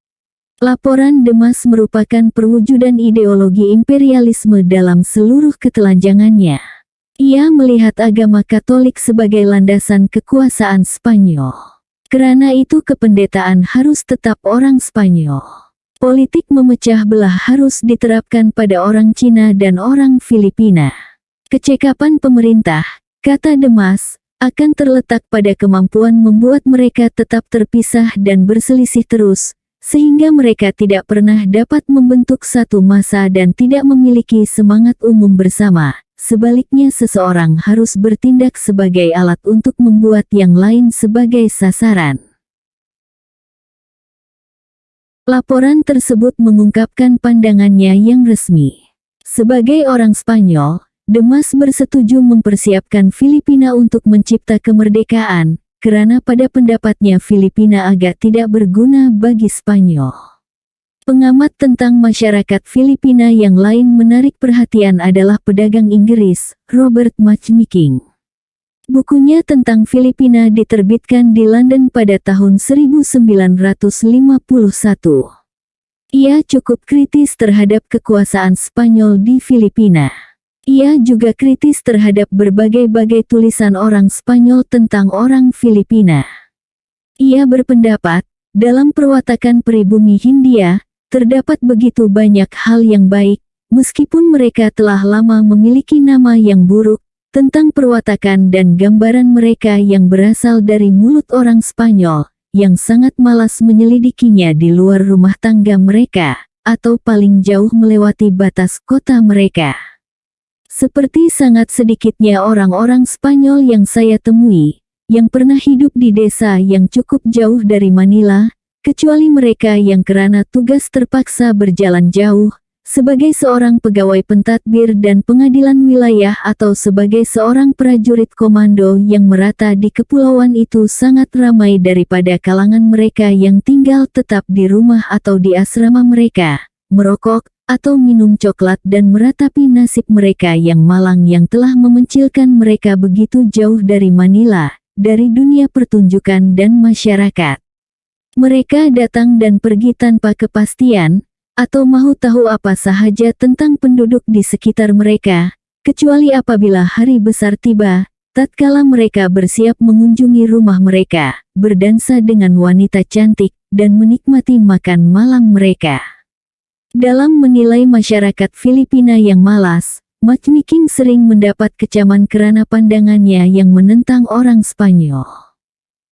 Laporan Demas merupakan perwujudan ideologi imperialisme dalam seluruh ketelanjangannya. Ia melihat agama Katolik sebagai landasan kekuasaan Spanyol. Karena itu kependetaan harus tetap orang Spanyol. Politik memecah belah harus diterapkan pada orang Cina dan orang Filipina. Kecekapan pemerintah, kata Demas, akan terletak pada kemampuan membuat mereka tetap terpisah dan berselisih terus, sehingga mereka tidak pernah dapat membentuk satu massa dan tidak memiliki semangat umum bersama. Sebaliknya seseorang harus bertindak sebagai alat untuk membuat yang lain sebagai sasaran. Laporan tersebut mengungkapkan pandangannya yang resmi. Sebagai orang Spanyol, Demas bersetuju mempersiapkan Filipina untuk mencipta kemerdekaan, karena pada pendapatnya Filipina agak tidak berguna bagi Spanyol. Pengamat tentang masyarakat Filipina yang lain menarik perhatian adalah pedagang Inggris, Robert Matchmaking. Bukunya tentang Filipina diterbitkan di London pada tahun 1951. Ia cukup kritis terhadap kekuasaan Spanyol di Filipina. Ia juga kritis terhadap berbagai-bagai tulisan orang Spanyol tentang orang Filipina. Ia berpendapat, dalam perwatakan pribumi Hindia, terdapat begitu banyak hal yang baik, meskipun mereka telah lama memiliki nama yang buruk, tentang perwatakan dan gambaran mereka yang berasal dari mulut orang Spanyol, yang sangat malas menyelidikinya di luar rumah tangga mereka, atau paling jauh melewati batas kota mereka. Seperti sangat sedikitnya orang-orang Spanyol yang saya temui, yang pernah hidup di desa yang cukup jauh dari Manila, kecuali mereka yang karena tugas terpaksa berjalan jauh, sebagai seorang pegawai pentadbir dan pengadilan wilayah atau sebagai seorang prajurit komando yang merata di kepulauan itu sangat ramai daripada kalangan mereka yang tinggal tetap di rumah atau di asrama mereka, merokok, atau minum coklat dan meratapi nasib mereka yang malang yang telah memencilkan mereka begitu jauh dari Manila, dari dunia pertunjukan dan masyarakat. Mereka datang dan pergi tanpa kepastian, atau mau tahu apa sahaja tentang penduduk di sekitar mereka, kecuali apabila hari besar tiba, tatkala mereka bersiap mengunjungi rumah mereka, berdansa dengan wanita cantik, dan menikmati makan malam mereka. Dalam menilai masyarakat Filipina yang malas, matchmaking sering mendapat kecaman karena pandangannya yang menentang orang Spanyol.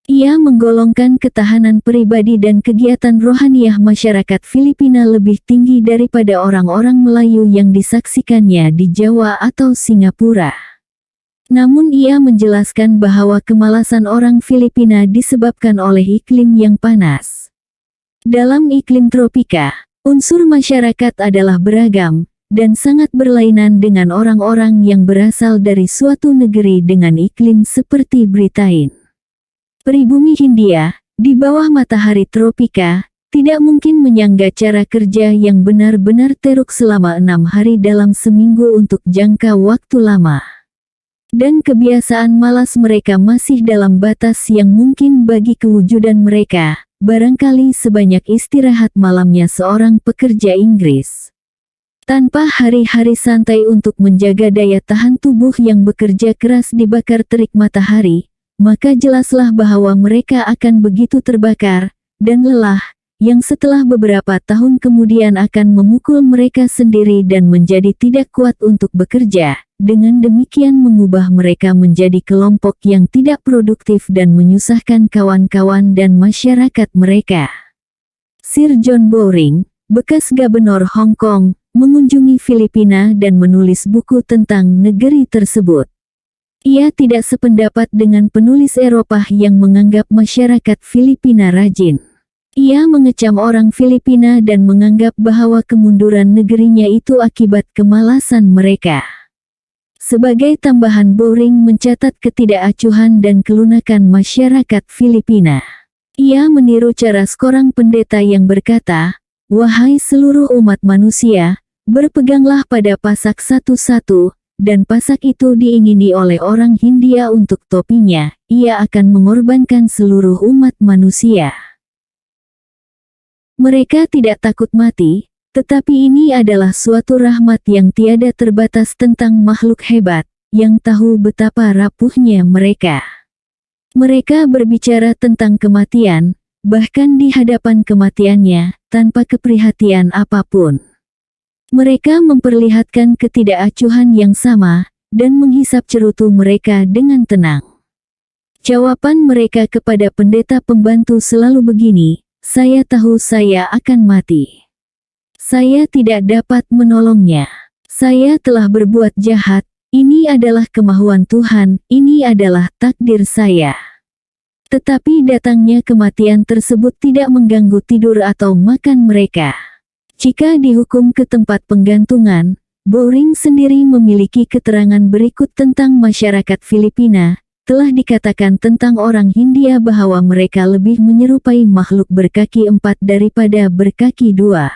Ia menggolongkan ketahanan pribadi dan kegiatan rohaniah masyarakat Filipina lebih tinggi daripada orang-orang Melayu yang disaksikannya di Jawa atau Singapura. Namun ia menjelaskan bahwa kemalasan orang Filipina disebabkan oleh iklim yang panas. Dalam iklim tropika, unsur masyarakat adalah beragam, dan sangat berlainan dengan orang-orang yang berasal dari suatu negeri dengan iklim seperti Britain. Pribumi Hindia, di bawah matahari tropika, tidak mungkin menyangga cara kerja yang benar-benar teruk selama 6 hari dalam seminggu untuk jangka waktu lama. Dan kebiasaan malas mereka masih dalam batas yang mungkin bagi kewujudan mereka, barangkali sebanyak istirahat malamnya seorang pekerja Inggris. Tanpa hari-hari santai untuk menjaga daya tahan tubuh yang bekerja keras dibakar terik matahari, maka jelaslah bahwa mereka akan begitu terbakar dan lelah, yang setelah beberapa tahun kemudian akan memukul mereka sendiri dan menjadi tidak kuat untuk bekerja, dengan demikian mengubah mereka menjadi kelompok yang tidak produktif dan menyusahkan kawan-kawan dan masyarakat mereka. Sir John Bowring, bekas gubernur Hong Kong, mengunjungi Filipina dan menulis buku tentang negeri tersebut. Ia tidak sependapat dengan penulis Eropah yang menganggap masyarakat Filipina rajin. Ia mengecam orang Filipina dan menganggap bahwa kemunduran negerinya itu akibat kemalasan mereka. Sebagai tambahan, Bowring mencatat ketidakacuhan dan kelunakan masyarakat Filipina. Ia meniru cara seorang pendeta yang berkata, "Wahai seluruh umat manusia, berpeganglah pada pasak satu-satu, dan pasak itu diingini oleh orang Hindia untuk topinya, ia akan mengorbankan seluruh umat manusia." Mereka tidak takut mati, tetapi ini adalah suatu rahmat yang tiada terbatas tentang makhluk hebat, yang tahu betapa rapuhnya mereka. Mereka berbicara tentang kematian, bahkan di hadapan kematiannya, tanpa keprihatinan apapun. Mereka memperlihatkan ketidakacuhan yang sama, dan menghisap cerutu mereka dengan tenang. Jawaban mereka kepada pendeta pembantu selalu begini, "Saya tahu saya akan mati. Saya tidak dapat menolongnya. Saya telah berbuat jahat, ini adalah kemahuan Tuhan, ini adalah takdir saya." Tetapi datangnya kematian tersebut tidak mengganggu tidur atau makan mereka. Jika dihukum ke tempat penggantungan, Bowring sendiri memiliki keterangan berikut tentang masyarakat Filipina. Telah dikatakan tentang orang Hindia bahwa mereka lebih menyerupai makhluk berkaki 4 daripada berkaki 2.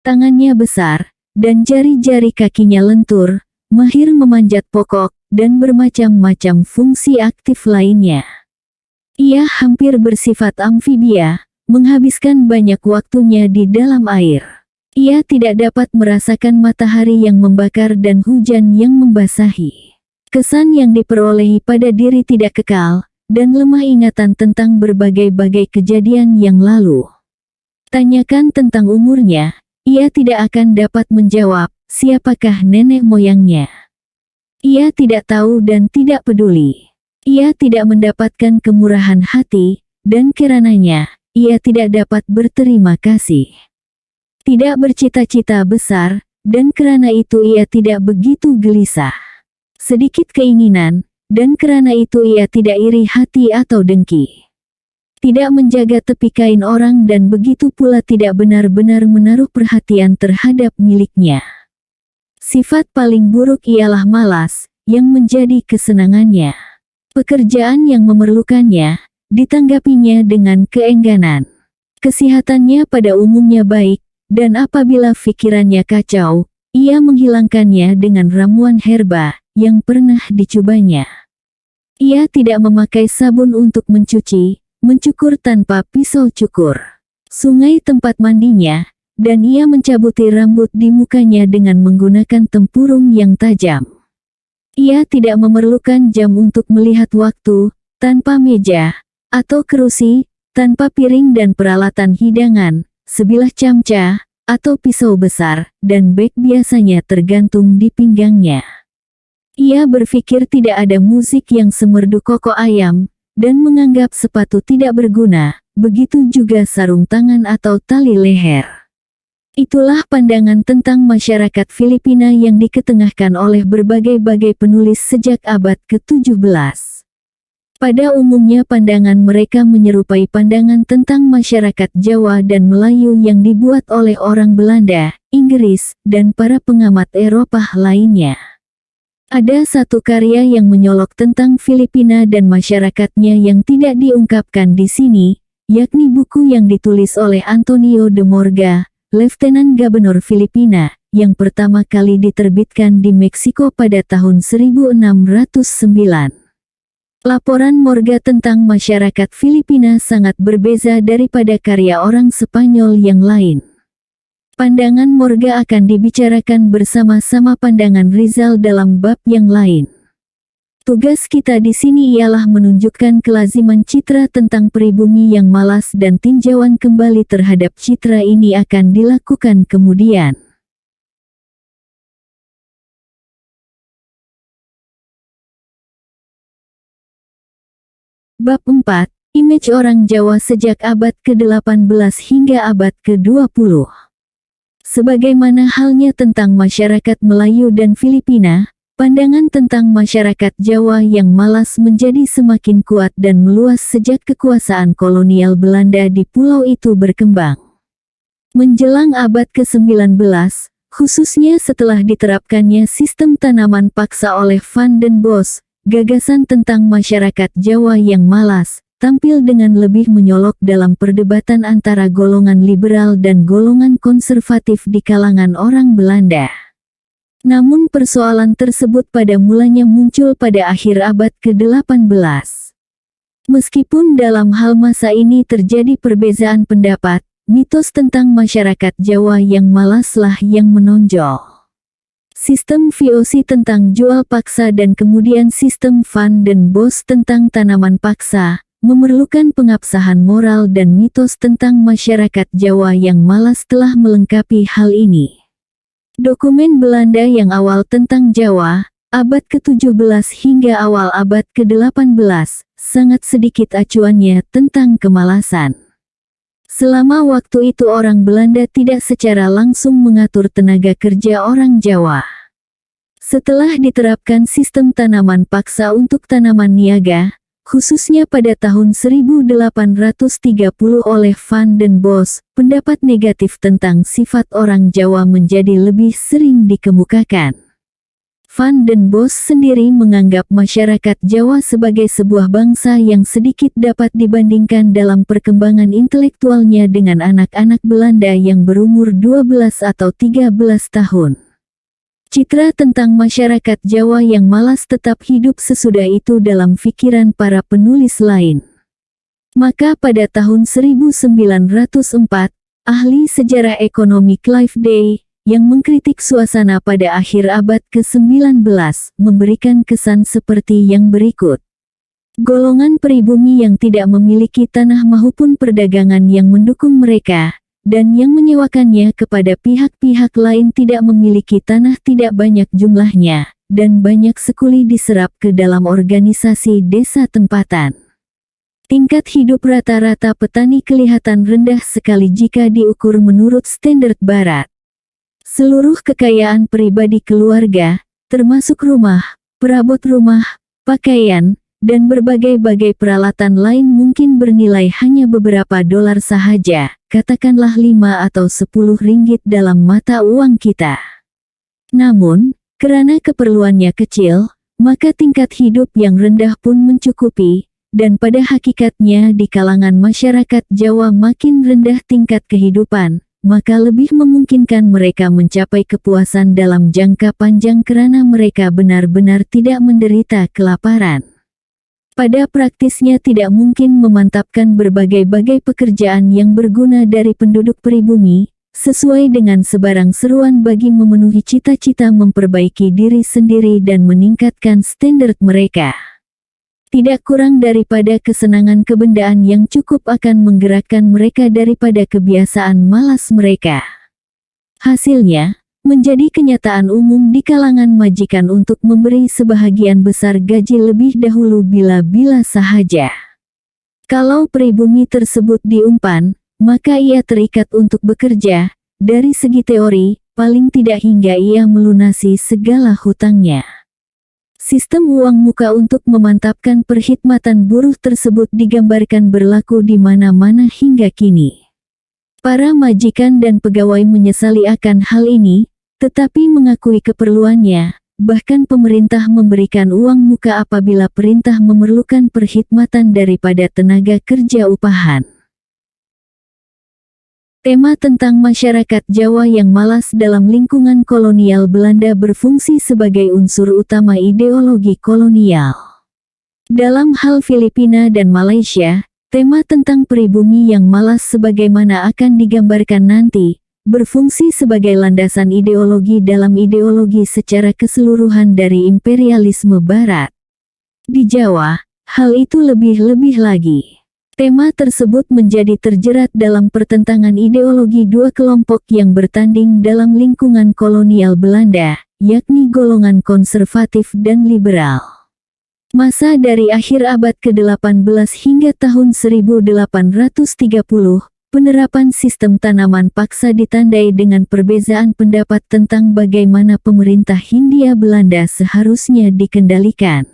Tangannya besar, dan jari-jari kakinya lentur, mahir memanjat pokok, dan bermacam-macam fungsi aktif lainnya. Ia hampir bersifat amfibia, menghabiskan banyak waktunya di dalam air. Ia tidak dapat merasakan matahari yang membakar dan hujan yang membasahi. Kesan yang diperolehi pada diri tidak kekal, dan lemah ingatan tentang berbagai-bagai kejadian yang lalu. Tanyakan tentang umurnya, ia tidak akan dapat menjawab, siapakah nenek moyangnya. Ia tidak tahu dan tidak peduli. Ia tidak mendapatkan kemurahan hati, dan karenanya, ia tidak dapat berterima kasih. Tidak bercita-cita besar, dan karena itu ia tidak begitu gelisah. Sedikit keinginan, dan karena itu ia tidak iri hati atau dengki. tidak menjaga tepi kain orang dan begitu pula tidak benar-benar menaruh perhatian terhadap miliknya. Sifat paling buruk ialah malas, yang menjadi kesenangannya. Pekerjaan yang memerlukannya, ditanggapinya dengan keengganan. Kesehatannya pada umumnya baik, dan apabila pikirannya kacau, ia menghilangkannya dengan ramuan herba yang pernah dicobanya. Ia tidak memakai sabun untuk mencuci, mencukur tanpa pisau cukur sungai tempat mandinya, dan ia mencabuti rambut di mukanya dengan menggunakan tempurung yang tajam. Ia tidak memerlukan jam untuk melihat waktu, tanpa meja, atau kerusi, tanpa piring dan peralatan hidangan, sebilah camca, atau pisau besar, dan beg biasanya tergantung di pinggangnya. Ia berpikir tidak ada musik yang semerdu koko ayam, dan menganggap sepatu tidak berguna, begitu juga sarung tangan atau tali leher. Itulah pandangan tentang masyarakat Filipina yang diketengahkan oleh berbagai-bagai penulis sejak abad ke-17. Pada umumnya pandangan mereka menyerupai pandangan tentang masyarakat Jawa dan Melayu yang dibuat oleh orang Belanda, Inggris, dan para pengamat Eropah lainnya. Ada satu karya yang menyolok tentang Filipina dan masyarakatnya yang tidak diungkapkan di sini, yakni buku yang ditulis oleh Antonio de Morga, Letnan Gubernur Filipina, yang pertama kali diterbitkan di Meksiko pada tahun 1609. Laporan Morga tentang masyarakat Filipina sangat berbeza daripada karya orang Spanyol yang lain. Pandangan Morga akan dibicarakan bersama-sama pandangan Rizal dalam bab yang lain. Tugas kita di sini ialah menunjukkan kelaziman citra tentang pribumi yang malas dan tinjauan kembali terhadap citra ini akan dilakukan kemudian. Bab 4. Image orang Jawa sejak abad ke-18 hingga abad ke-20. Sebagaimana halnya tentang masyarakat Melayu dan Filipina, pandangan tentang masyarakat Jawa yang malas menjadi semakin kuat dan meluas sejak kekuasaan kolonial Belanda di pulau itu berkembang. Menjelang abad ke-19, khususnya setelah diterapkannya sistem tanaman paksa oleh Van den Bosch, gagasan tentang masyarakat Jawa yang malas tampil dengan lebih menyolok dalam perdebatan antara golongan liberal dan golongan konservatif di kalangan orang Belanda. Namun persoalan tersebut pada mulanya muncul pada akhir abad ke-18. Meskipun dalam hal masa ini terjadi perbezaan pendapat, mitos tentang masyarakat Jawa yang malaslah yang menonjol. Sistem VOC tentang jual paksa dan kemudian sistem Van den Bosch tentang tanaman paksa, memerlukan pengabsahan moral dan mitos tentang masyarakat Jawa yang malas telah melengkapi hal ini. Dokumen Belanda yang awal tentang Jawa, abad ke-17 hingga awal abad ke-18, sangat sedikit acuannya tentang kemalasan. Selama waktu itu orang Belanda tidak secara langsung mengatur tenaga kerja orang Jawa. Setelah diterapkan sistem tanaman paksa untuk tanaman niaga, khususnya pada tahun 1830 oleh Van den Bosch, pendapat negatif tentang sifat orang Jawa menjadi lebih sering dikemukakan. Van den Bosch sendiri menganggap masyarakat Jawa sebagai sebuah bangsa yang sedikit dapat dibandingkan dalam perkembangan intelektualnya dengan anak-anak Belanda yang berumur 12 atau 13 tahun. Citra tentang masyarakat Jawa yang malas tetap hidup sesudah itu dalam pikiran para penulis lain. Maka pada tahun 1904, ahli sejarah ekonomi Clive Day, yang mengkritik suasana pada akhir abad ke-19, memberikan kesan seperti yang berikut. Golongan pribumi yang tidak memiliki tanah maupun perdagangan yang mendukung mereka, dan yang menyewakannya kepada pihak-pihak lain tidak memiliki tanah tidak banyak jumlahnya, dan banyak sekuli diserap ke dalam organisasi desa tempatan. Tingkat hidup rata-rata petani kelihatan rendah sekali jika diukur menurut standar barat. Seluruh kekayaan pribadi keluarga, termasuk rumah, perabot rumah, pakaian, dan berbagai-bagai peralatan lain mungkin bernilai hanya beberapa dolar sahaja, katakanlah 5 atau 10 ringgit dalam mata uang kita. Namun, karena keperluannya kecil, maka tingkat hidup yang rendah pun mencukupi, dan pada hakikatnya di kalangan masyarakat Jawa makin rendah tingkat kehidupan, maka lebih memungkinkan mereka mencapai kepuasan dalam jangka panjang karena mereka benar-benar tidak menderita kelaparan. Pada praktisnya tidak mungkin memantapkan berbagai-bagai pekerjaan yang berguna dari penduduk pribumi, sesuai dengan sebarang seruan bagi memenuhi cita-cita memperbaiki diri sendiri dan meningkatkan standar mereka. Tidak kurang daripada kesenangan kebendaan yang cukup akan menggerakkan mereka daripada kebiasaan malas mereka. Hasilnya, menjadi kenyataan umum di kalangan majikan untuk memberi sebahagian besar gaji lebih dahulu bila-bila sahaja. Kalau pribumi tersebut diumpan, maka ia terikat untuk bekerja, dari segi teori, paling tidak hingga ia melunasi segala hutangnya. Sistem uang muka untuk memantapkan perkhidmatan buruh tersebut digambarkan berlaku di mana-mana hingga kini. Para majikan dan pegawai menyesali akan hal ini, tetapi mengakui keperluannya, bahkan pemerintah memberikan uang muka apabila perintah memerlukan perkhidmatan daripada tenaga kerja upahan. Tema tentang masyarakat Jawa yang malas dalam lingkungan kolonial Belanda berfungsi sebagai unsur utama ideologi kolonial. Dalam hal Filipina dan Malaysia, tema tentang pribumi yang malas sebagaimana akan digambarkan nanti, berfungsi sebagai landasan ideologi dalam ideologi secara keseluruhan dari imperialisme Barat. Di Jawa, hal itu lebih-lebih lagi. Tema tersebut menjadi terjerat dalam pertentangan ideologi dua kelompok yang bertanding dalam lingkungan kolonial Belanda, yakni golongan konservatif dan liberal. Masa dari akhir abad ke-18 hingga tahun 1830, penerapan sistem tanaman paksa ditandai dengan perbezaan pendapat tentang bagaimana pemerintah Hindia Belanda seharusnya dikendalikan.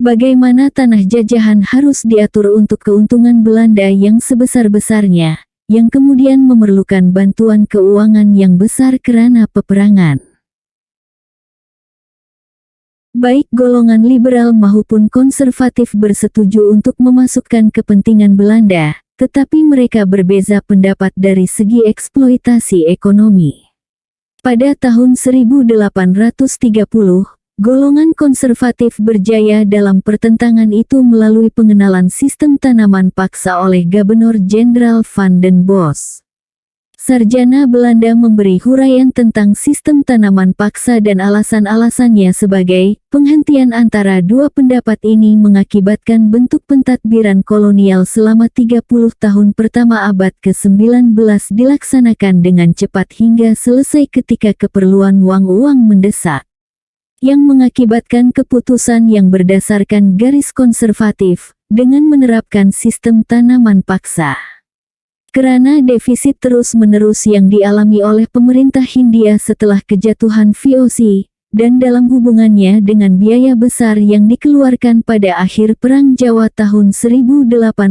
Bagaimana tanah jajahan harus diatur untuk keuntungan Belanda yang sebesar-besarnya, yang kemudian memerlukan bantuan keuangan yang besar karena peperangan. Baik golongan liberal maupun konservatif bersetuju untuk memasukkan kepentingan Belanda, tetapi mereka berbeza pendapat dari segi eksploitasi ekonomi. Pada tahun 1830, golongan konservatif berjaya dalam pertentangan itu melalui pengenalan sistem tanaman paksa oleh Gubernur Jenderal Van den Bosch. Sarjana Belanda memberi huraian tentang sistem tanaman paksa dan alasan-alasannya sebagai, penghentian antara dua pendapat ini mengakibatkan bentuk pentadbiran kolonial selama 30 tahun pertama abad ke-19 dilaksanakan dengan cepat hingga selesai ketika keperluan uang mendesak, yang mengakibatkan keputusan yang berdasarkan garis konservatif, dengan menerapkan sistem tanaman paksa. Karena defisit terus-menerus yang dialami oleh pemerintah Hindia setelah kejatuhan VOC, dan dalam hubungannya dengan biaya besar yang dikeluarkan pada akhir Perang Jawa tahun 1825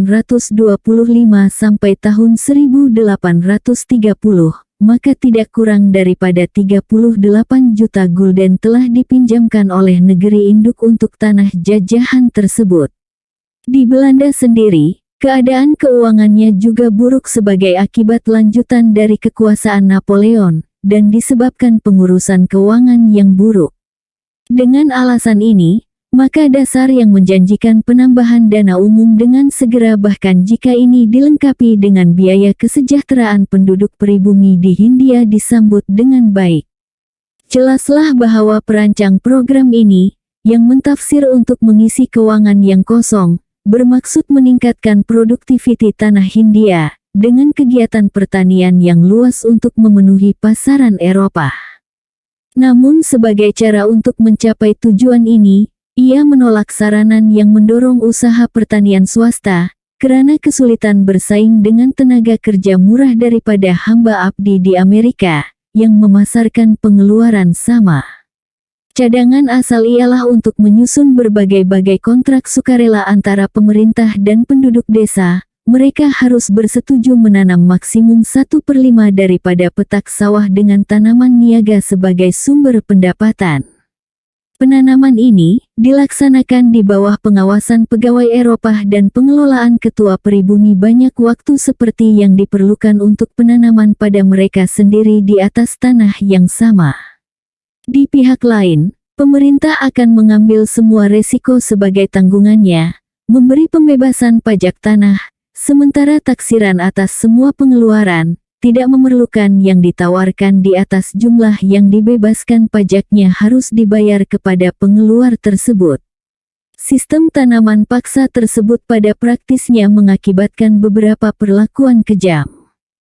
sampai tahun 1830, maka tidak kurang daripada 38 juta gulden telah dipinjamkan oleh negeri induk untuk tanah jajahan tersebut. Di Belanda sendiri, keadaan keuangannya juga buruk sebagai akibat lanjutan dari kekuasaan Napoleon, dan disebabkan pengurusan keuangan yang buruk. Dengan alasan ini, maka dasar yang menjanjikan penambahan dana umum dengan segera bahkan jika ini dilengkapi dengan biaya kesejahteraan penduduk pribumi di Hindia disambut dengan baik. Jelaslah bahwa perancang program ini, yang mentafsir untuk mengisi keuangan yang kosong, bermaksud meningkatkan produktiviti tanah Hindia, dengan kegiatan pertanian yang luas untuk memenuhi pasaran Eropa. Namun sebagai cara untuk mencapai tujuan ini, ia menolak saranan yang mendorong usaha pertanian swasta, karena kesulitan bersaing dengan tenaga kerja murah daripada hamba abdi di Amerika, yang memasarkan pengeluaran sama. Cadangan asal ialah untuk menyusun berbagai-bagai kontrak sukarela antara pemerintah dan penduduk desa. Mereka harus bersetuju menanam maksimum 1/5 daripada petak sawah dengan tanaman niaga sebagai sumber pendapatan. Penanaman ini dilaksanakan di bawah pengawasan pegawai Eropah dan pengelolaan ketua peribumi banyak waktu seperti yang diperlukan untuk penanaman pada mereka sendiri di atas tanah yang sama. Di pihak lain, pemerintah akan mengambil semua resiko sebagai tanggungannya, memberi pembebasan pajak tanah, sementara taksiran atas semua pengeluaran, tidak memerlukan yang ditawarkan di atas jumlah yang dibebaskan pajaknya harus dibayar kepada pengeluar tersebut. Sistem tanaman paksa tersebut pada praktisnya mengakibatkan beberapa perlakuan kejam.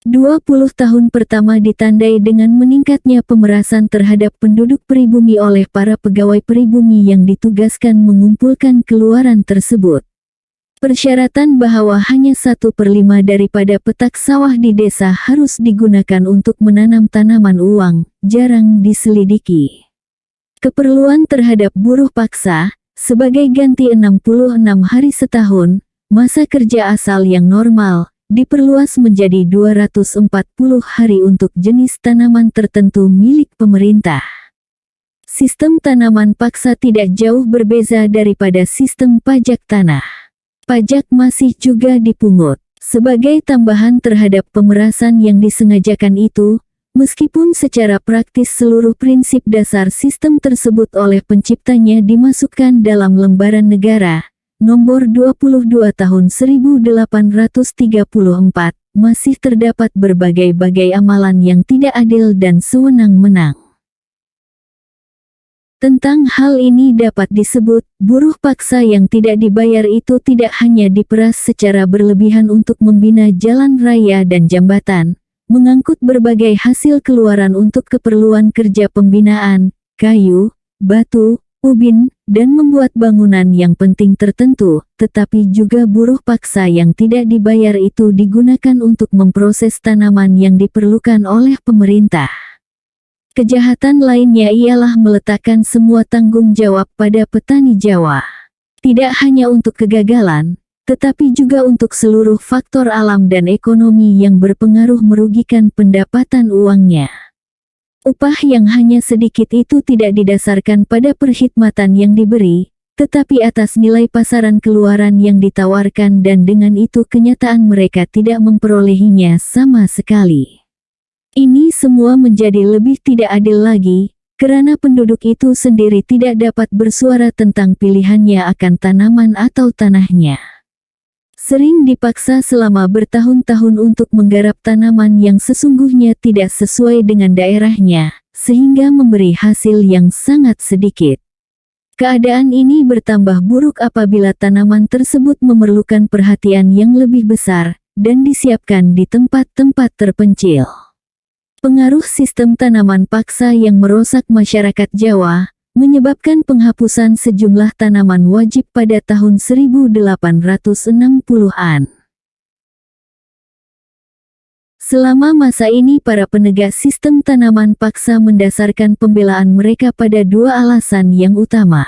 20 tahun pertama ditandai dengan meningkatnya pemerasan terhadap penduduk pribumi oleh para pegawai pribumi yang ditugaskan mengumpulkan keluaran tersebut. Persyaratan bahwa hanya 1/5 daripada petak sawah di desa harus digunakan untuk menanam tanaman uang, jarang diselidiki. Keperluan terhadap buruh paksa, sebagai ganti 66 hari setahun, masa kerja asal yang normal, diperluas menjadi 240 hari untuk jenis tanaman tertentu milik pemerintah. Sistem tanaman paksa tidak jauh berbeza daripada sistem pajak tanah. Pajak masih juga dipungut. Sebagai tambahan terhadap pemerasan yang disengajakan itu, meskipun secara praktis seluruh prinsip dasar sistem tersebut oleh penciptanya dimasukkan dalam Lembaran Negara, Nomor 22 Tahun 1834, masih terdapat berbagai-bagai amalan yang tidak adil dan sewenang-wenang. Tentang hal ini dapat disebut, buruh paksa yang tidak dibayar itu tidak hanya diperas secara berlebihan untuk membina jalan raya dan jambatan, mengangkut berbagai hasil keluaran untuk keperluan kerja pembinaan, kayu, batu, ubin, dan membuat bangunan yang penting tertentu, tetapi juga buruh paksa yang tidak dibayar itu digunakan untuk memproses tanaman yang diperlukan oleh pemerintah. Kejahatan lainnya ialah meletakkan semua tanggung jawab pada petani Jawa. Tidak hanya untuk kegagalan, tetapi juga untuk seluruh faktor alam dan ekonomi yang berpengaruh merugikan pendapatan uangnya. Upah yang hanya sedikit itu tidak didasarkan pada perkhidmatan yang diberi, tetapi atas nilai pasaran keluaran yang ditawarkan dan dengan itu kenyataan mereka tidak memperolehinya sama sekali. Ini semua menjadi lebih tidak adil lagi, karena penduduk itu sendiri tidak dapat bersuara tentang pilihannya akan tanaman atau tanahnya. Sering dipaksa selama bertahun-tahun untuk menggarap tanaman yang sesungguhnya tidak sesuai dengan daerahnya, sehingga memberi hasil yang sangat sedikit. Keadaan ini bertambah buruk apabila tanaman tersebut memerlukan perhatian yang lebih besar, dan disiapkan di tempat-tempat terpencil. Pengaruh sistem tanaman paksa yang merosak masyarakat Jawa, menyebabkan penghapusan sejumlah tanaman wajib pada tahun 1860-an. Selama masa ini para penegak sistem tanaman paksa mendasarkan pembelaan mereka pada dua alasan yang utama.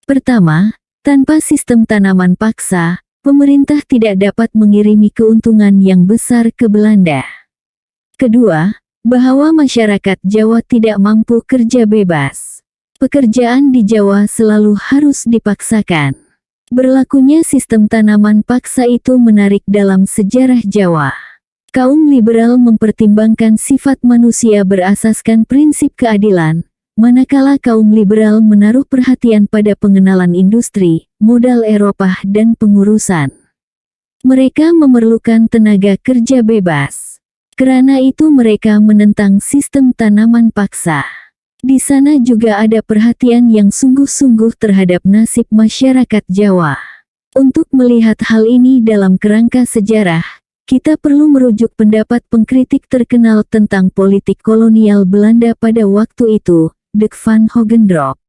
Pertama, tanpa sistem tanaman paksa, pemerintah tidak dapat mengirimi keuntungan yang besar ke Belanda. Kedua, bahwa masyarakat Jawa tidak mampu kerja bebas. Pekerjaan di Jawa selalu harus dipaksakan. Berlakunya sistem tanaman paksa itu menarik dalam sejarah Jawa. Kaum liberal mempertimbangkan sifat manusia berasaskan prinsip keadilan, manakala kaum liberal menaruh perhatian pada pengenalan industri, modal Eropah dan pengurusan. Mereka memerlukan tenaga kerja bebas. Karena itu mereka menentang sistem tanaman paksa. Di sana juga ada perhatian yang sungguh-sungguh terhadap nasib masyarakat Jawa. Untuk melihat hal ini dalam kerangka sejarah, kita perlu merujuk pendapat pengkritik terkenal tentang politik kolonial Belanda pada waktu itu, Dirk van Hogendorp.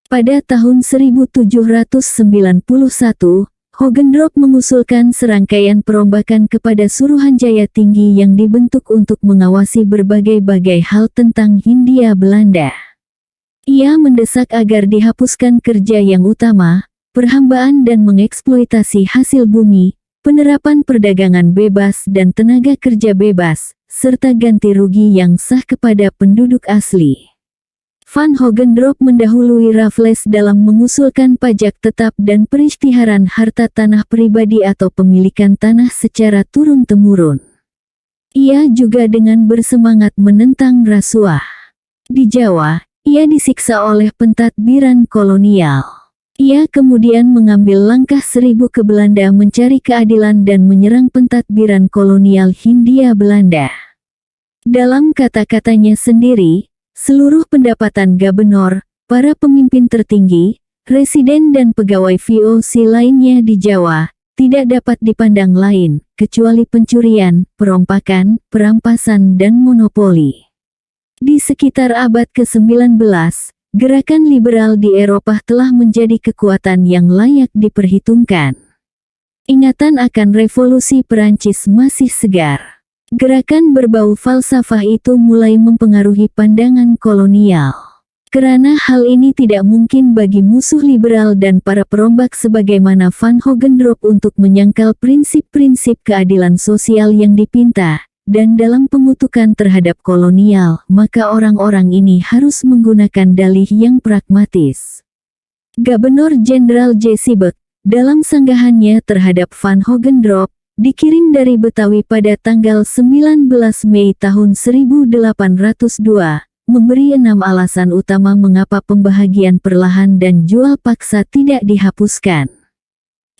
Pada tahun 1791, Hogendorp mengusulkan serangkaian perombakan kepada Suruhanjaya Tinggi yang dibentuk untuk mengawasi berbagai-bagai hal tentang Hindia Belanda. Ia mendesak agar dihapuskan kerja yang utama, perhambaan dan mengeksploitasi hasil bumi, penerapan perdagangan bebas dan tenaga kerja bebas, serta ganti rugi yang sah kepada penduduk asli. Van Hogendorp mendahului Raffles dalam mengusulkan pajak tetap dan peristiharan harta tanah pribadi atau pemilikan tanah secara turun-temurun. Ia juga dengan bersemangat menentang rasuah. Di Jawa, ia disiksa oleh pentadbiran kolonial. Ia kemudian mengambil langkah seribu ke Belanda mencari keadilan dan menyerang pentadbiran kolonial Hindia Belanda. Dalam kata-katanya sendiri, seluruh pendapatan gubernur, para pemimpin tertinggi, residen dan pegawai VOC lainnya di Jawa, tidak dapat dipandang lain, kecuali pencurian, perompakan, perampasan dan monopoli. Di sekitar abad ke-19, gerakan liberal di Eropa telah menjadi kekuatan yang layak diperhitungkan. Ingatan akan revolusi Perancis masih segar. Gerakan berbau falsafah itu mulai mempengaruhi pandangan kolonial. Karena hal ini tidak mungkin bagi musuh liberal dan para perombak sebagaimana Van Hogendorp untuk menyangkal prinsip-prinsip keadilan sosial yang dipinta. Dan dalam pengutukan terhadap kolonial, maka orang-orang ini harus menggunakan dalih yang pragmatis. Gubernur Jenderal J. Sibek, dalam sanggahannya terhadap Van Hogendorp, dikirim dari Betawi pada tanggal 19 Mei tahun 1802, memberi 6 alasan utama mengapa pembahagian perlahan dan jual paksa tidak dihapuskan.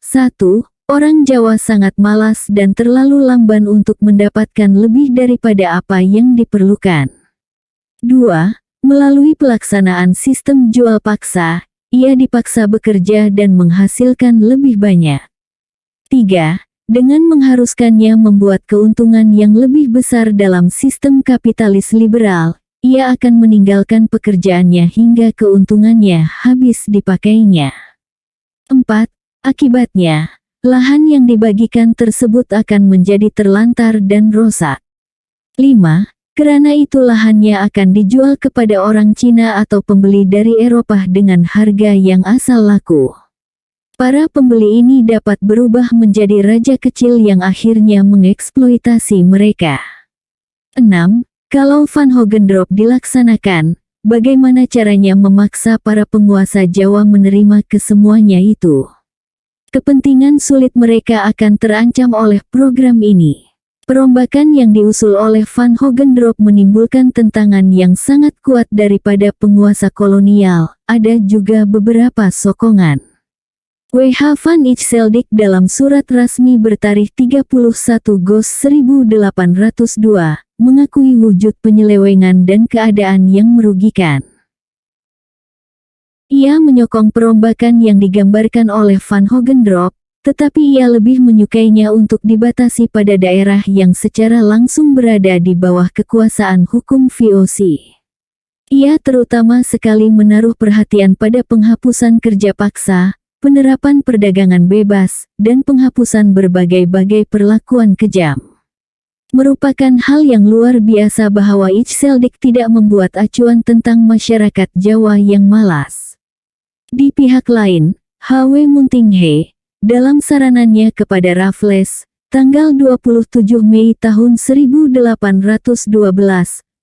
1. Orang Jawa sangat malas dan terlalu lamban untuk mendapatkan lebih daripada apa yang diperlukan. 2. Melalui pelaksanaan sistem jual paksa, ia dipaksa bekerja dan menghasilkan lebih banyak. 3. Dengan mengharuskannya membuat keuntungan yang lebih besar dalam sistem kapitalis liberal, ia akan meninggalkan pekerjaannya hingga keuntungannya habis dipakainya. 4. Akibatnya, lahan yang dibagikan tersebut akan menjadi terlantar dan rusak. 5. Karena itu lahannya akan dijual kepada orang Cina atau pembeli dari Eropa dengan harga yang asal laku. Para pembeli ini dapat berubah menjadi raja kecil yang akhirnya mengeksploitasi mereka. 6. Kalau Van Hogendorp dilaksanakan, bagaimana caranya memaksa para penguasa Jawa menerima kesemuanya itu? Kepentingan sulit mereka akan terancam oleh program ini. Perombakan yang diusul oleh Van Hogendorp menimbulkan tentangan yang sangat kuat daripada penguasa kolonial. Ada juga beberapa sokongan. W.H. van Ijsseldik dalam surat rasmi bertarikh 31 Gos 1802, mengakui wujud penyelewengan dan keadaan yang merugikan. Ia menyokong perombakan yang digambarkan oleh Van Hogendorp, tetapi ia lebih menyukainya untuk dibatasi pada daerah yang secara langsung berada di bawah kekuasaan hukum VOC. Ia terutama sekali menaruh perhatian pada penghapusan kerja paksa, penerapan perdagangan bebas, dan penghapusan berbagai-bagai perlakuan kejam. Merupakan hal yang luar biasa bahwa Ijsseldik tidak membuat acuan tentang masyarakat Jawa yang malas. Di pihak lain, H.W. Muntinghe, dalam saranannya kepada Raffles, tanggal 27 Mei tahun 1812,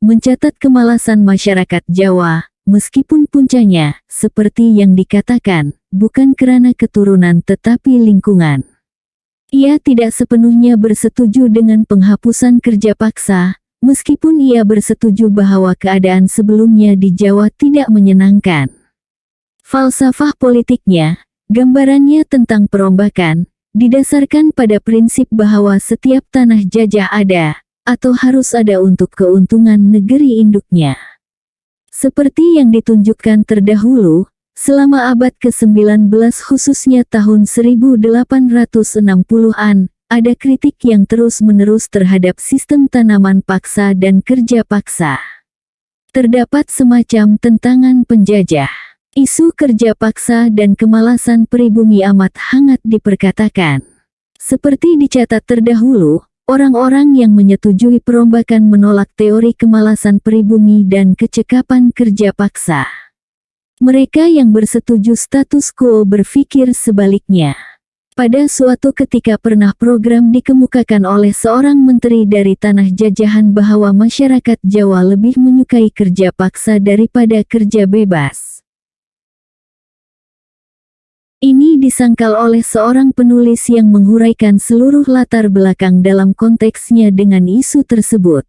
mencatat kemalasan masyarakat Jawa, meskipun puncanya, seperti yang dikatakan, bukan karena keturunan tetapi lingkungan. Ia tidak sepenuhnya bersetuju dengan penghapusan kerja paksa, meskipun ia bersetuju bahwa keadaan sebelumnya di Jawa tidak menyenangkan. Falsafah politiknya, gambarannya tentang perombakan, didasarkan pada prinsip bahwa setiap tanah jajah ada, atau harus ada untuk keuntungan negeri induknya. Seperti yang ditunjukkan terdahulu, selama abad ke-19 khususnya tahun 1860-an, ada kritik yang terus-menerus terhadap sistem tanaman paksa dan kerja paksa. Terdapat semacam tentangan penjajah. Isu kerja paksa dan kemalasan pribumi amat hangat diperkatakan. Seperti dicatat terdahulu, orang-orang yang menyetujui perombakan menolak teori kemalasan pribumi dan kecekapan kerja paksa. Mereka yang bersetuju status quo berpikir sebaliknya. Pada suatu ketika pernah program dikemukakan oleh seorang menteri dari tanah jajahan bahwa masyarakat Jawa lebih menyukai kerja paksa daripada kerja bebas. Ini disangkal oleh seorang penulis yang menghuraikan seluruh latar belakang dalam konteksnya dengan isu tersebut.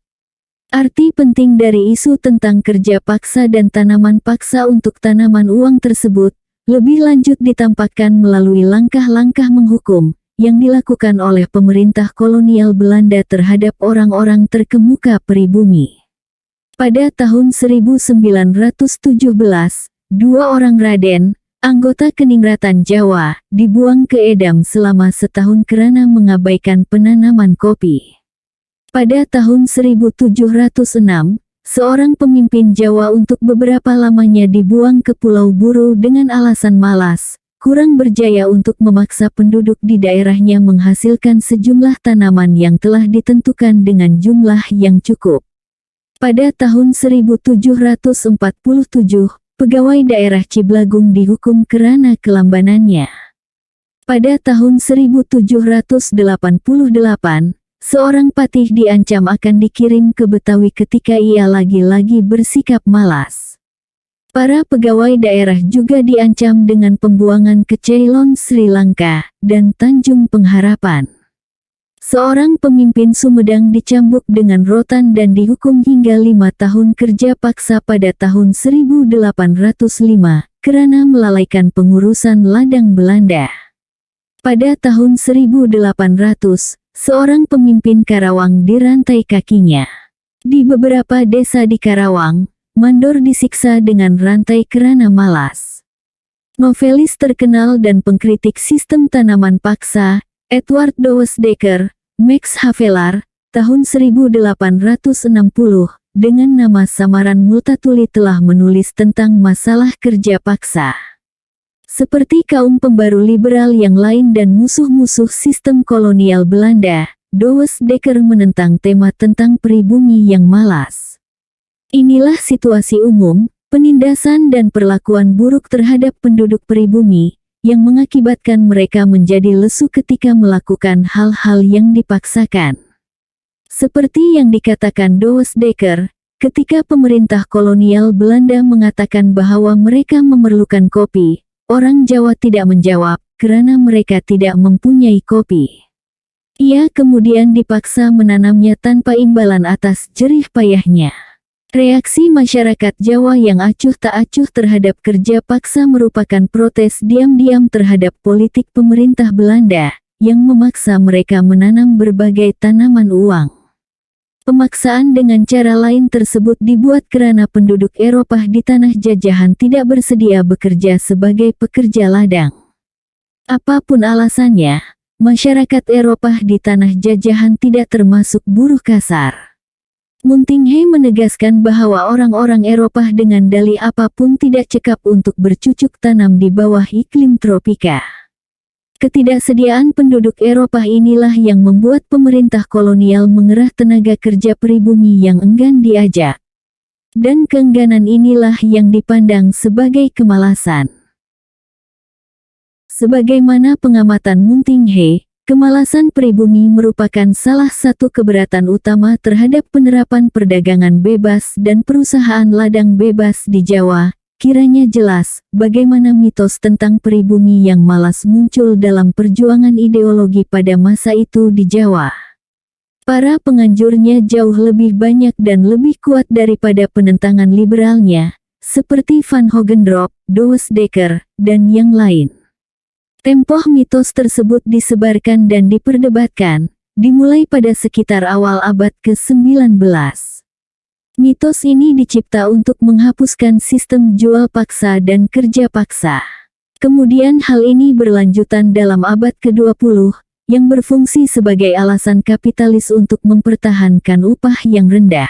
Arti penting dari isu tentang kerja paksa dan tanaman paksa untuk tanaman uang tersebut, lebih lanjut ditampakkan melalui langkah-langkah menghukum, yang dilakukan oleh pemerintah kolonial Belanda terhadap orang-orang terkemuka pribumi. Pada tahun 1917, 2 orang raden, anggota Keningratan Jawa, dibuang ke Edam selama setahun karena mengabaikan penanaman kopi. Pada tahun 1706, seorang pemimpin Jawa untuk beberapa lamanya dibuang ke Pulau Buru dengan alasan malas, kurang berjaya untuk memaksa penduduk di daerahnya menghasilkan sejumlah tanaman yang telah ditentukan dengan jumlah yang cukup. Pada tahun 1747, pegawai daerah Ciblagung dihukum karena kelambanannya. Pada tahun 1788, seorang patih diancam akan dikirim ke Betawi ketika ia lagi-lagi bersikap malas. Para pegawai daerah juga diancam dengan pembuangan ke Ceylon, Sri Lanka, dan Tanjung Pengharapan. Seorang pemimpin Sumedang dicambuk dengan rotan dan dihukum hingga 5 tahun kerja paksa pada tahun 1805, karena melalaikan pengurusan ladang Belanda. Pada tahun 1800, seorang pemimpin Karawang dirantai kakinya. Di beberapa desa di Karawang, mandor disiksa dengan rantai karena malas. Novelis terkenal dan pengkritik sistem tanaman paksa, Edward Dowes Dekker, Max Havelaar, tahun 1860, dengan nama samaran Multatuli telah menulis tentang masalah kerja paksa. Seperti kaum pembaru liberal yang lain dan musuh-musuh sistem kolonial Belanda, Dowes Dekker menentang tema tentang pribumi yang malas. Inilah situasi umum, penindasan dan perlakuan buruk terhadap penduduk pribumi, yang mengakibatkan mereka menjadi lesu ketika melakukan hal-hal yang dipaksakan. Seperti yang dikatakan Dowes Dekker, ketika pemerintah kolonial Belanda mengatakan bahwa mereka memerlukan kopi, orang Jawa tidak menjawab, karena mereka tidak mempunyai kopi. Ia kemudian dipaksa menanamnya tanpa imbalan atas jerih payahnya. Reaksi masyarakat Jawa yang acuh tak acuh terhadap kerja paksa merupakan protes diam-diam terhadap politik pemerintah Belanda, yang memaksa mereka menanam berbagai tanaman uang. Pemaksaan dengan cara lain tersebut dibuat karena penduduk Eropa di tanah jajahan tidak bersedia bekerja sebagai pekerja ladang. Apapun alasannya, masyarakat Eropa di tanah jajahan tidak termasuk buruh kasar. Muntinghe menegaskan bahwa orang-orang Eropa dengan dalih apapun tidak cekap untuk bercucuk tanam di bawah iklim tropika. Ketidaksediaan penduduk Eropa inilah yang membuat pemerintah kolonial mengerah tenaga kerja pribumi yang enggan diajak. Dan keengganan inilah yang dipandang sebagai kemalasan. Sebagaimana pengamatan Muntinghe, kemalasan pribumi merupakan salah satu keberatan utama terhadap penerapan perdagangan bebas dan perusahaan ladang bebas di Jawa. Kiranya jelas, bagaimana mitos tentang pribumi yang malas muncul dalam perjuangan ideologi pada masa itu di Jawa. Para penganjurnya jauh lebih banyak dan lebih kuat daripada penentangan liberalnya, seperti Van Hogendorp, Dowes Dekker, dan yang lain. Tempoh mitos tersebut disebarkan dan diperdebatkan, dimulai pada sekitar awal abad ke-19. Mitos ini dicipta untuk menghapuskan sistem jual paksa dan kerja paksa. Kemudian hal ini berlanjutan dalam abad ke-20, yang berfungsi sebagai alasan kapitalis untuk mempertahankan upah yang rendah.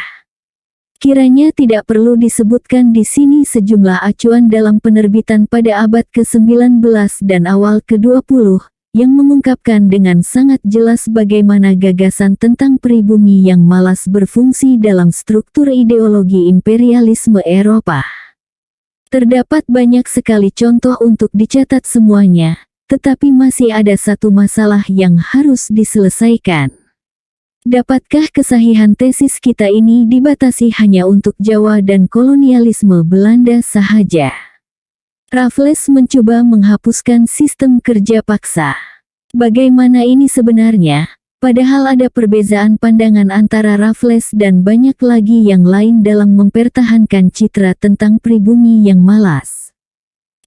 Kiranya tidak perlu disebutkan di sini sejumlah acuan dalam penerbitan pada abad ke-19 dan awal ke-20, yang mengungkapkan dengan sangat jelas bagaimana gagasan tentang pribumi yang malas berfungsi dalam struktur ideologi imperialisme Eropa. Terdapat banyak sekali contoh untuk dicatat semuanya, tetapi masih ada satu masalah yang harus diselesaikan. Dapatkah kesahihan tesis kita ini dibatasi hanya untuk Jawa dan kolonialisme Belanda sahaja? Raffles mencoba menghapuskan sistem kerja paksa. Bagaimana ini sebenarnya? Padahal ada perbedaan pandangan antara Raffles dan banyak lagi yang lain dalam mempertahankan citra tentang pribumi yang malas.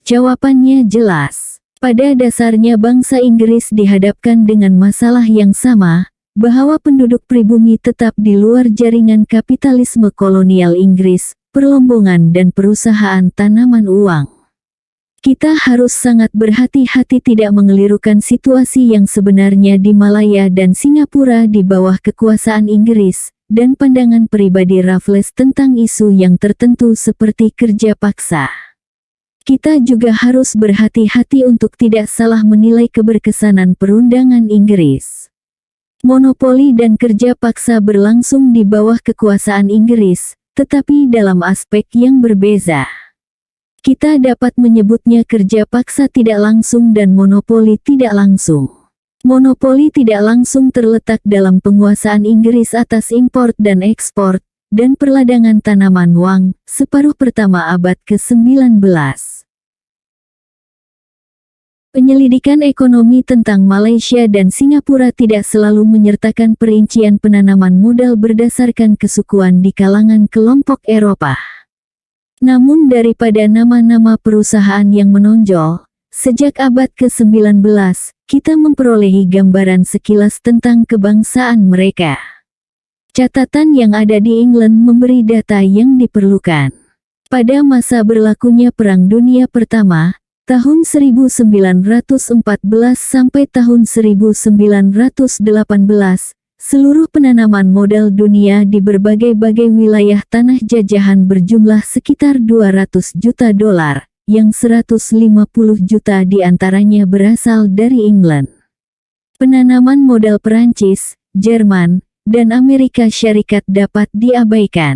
Jawabannya jelas. Pada dasarnya bangsa Inggris dihadapkan dengan masalah yang sama, bahwa penduduk pribumi tetap di luar jaringan kapitalisme kolonial Inggris, perlombongan dan perusahaan tanaman uang. Kita harus sangat berhati-hati tidak mengelirukan situasi yang sebenarnya di Malaya dan Singapura di bawah kekuasaan Inggris, dan pandangan pribadi Raffles tentang isu yang tertentu seperti kerja paksa. Kita juga harus berhati-hati untuk tidak salah menilai keberkesanan perundangan Inggris. Monopoli dan kerja paksa berlangsung di bawah kekuasaan Inggris, tetapi dalam aspek yang berbeda. Kita dapat menyebutnya kerja paksa tidak langsung dan monopoli tidak langsung. Monopoli tidak langsung terletak dalam penguasaan Inggris atas impor dan ekspor, dan perladangan tanaman wang, separuh pertama abad ke-19. Penyelidikan ekonomi tentang Malaysia dan Singapura tidak selalu menyertakan perincian penanaman modal berdasarkan kesukuan di kalangan kelompok Eropa. Namun daripada nama-nama perusahaan yang menonjol, sejak abad ke-19, kita memperolehi gambaran sekilas tentang kebangsaan mereka. Catatan yang ada di England memberi data yang diperlukan. Pada masa berlakunya Perang Dunia Pertama, tahun 1914 sampai tahun 1918, seluruh penanaman modal dunia di berbagai-bagai wilayah tanah jajahan berjumlah sekitar 200 juta dolar, yang 150 juta diantaranya berasal dari England. Penanaman modal Perancis, Jerman, dan Amerika Syarikat dapat diabaikan.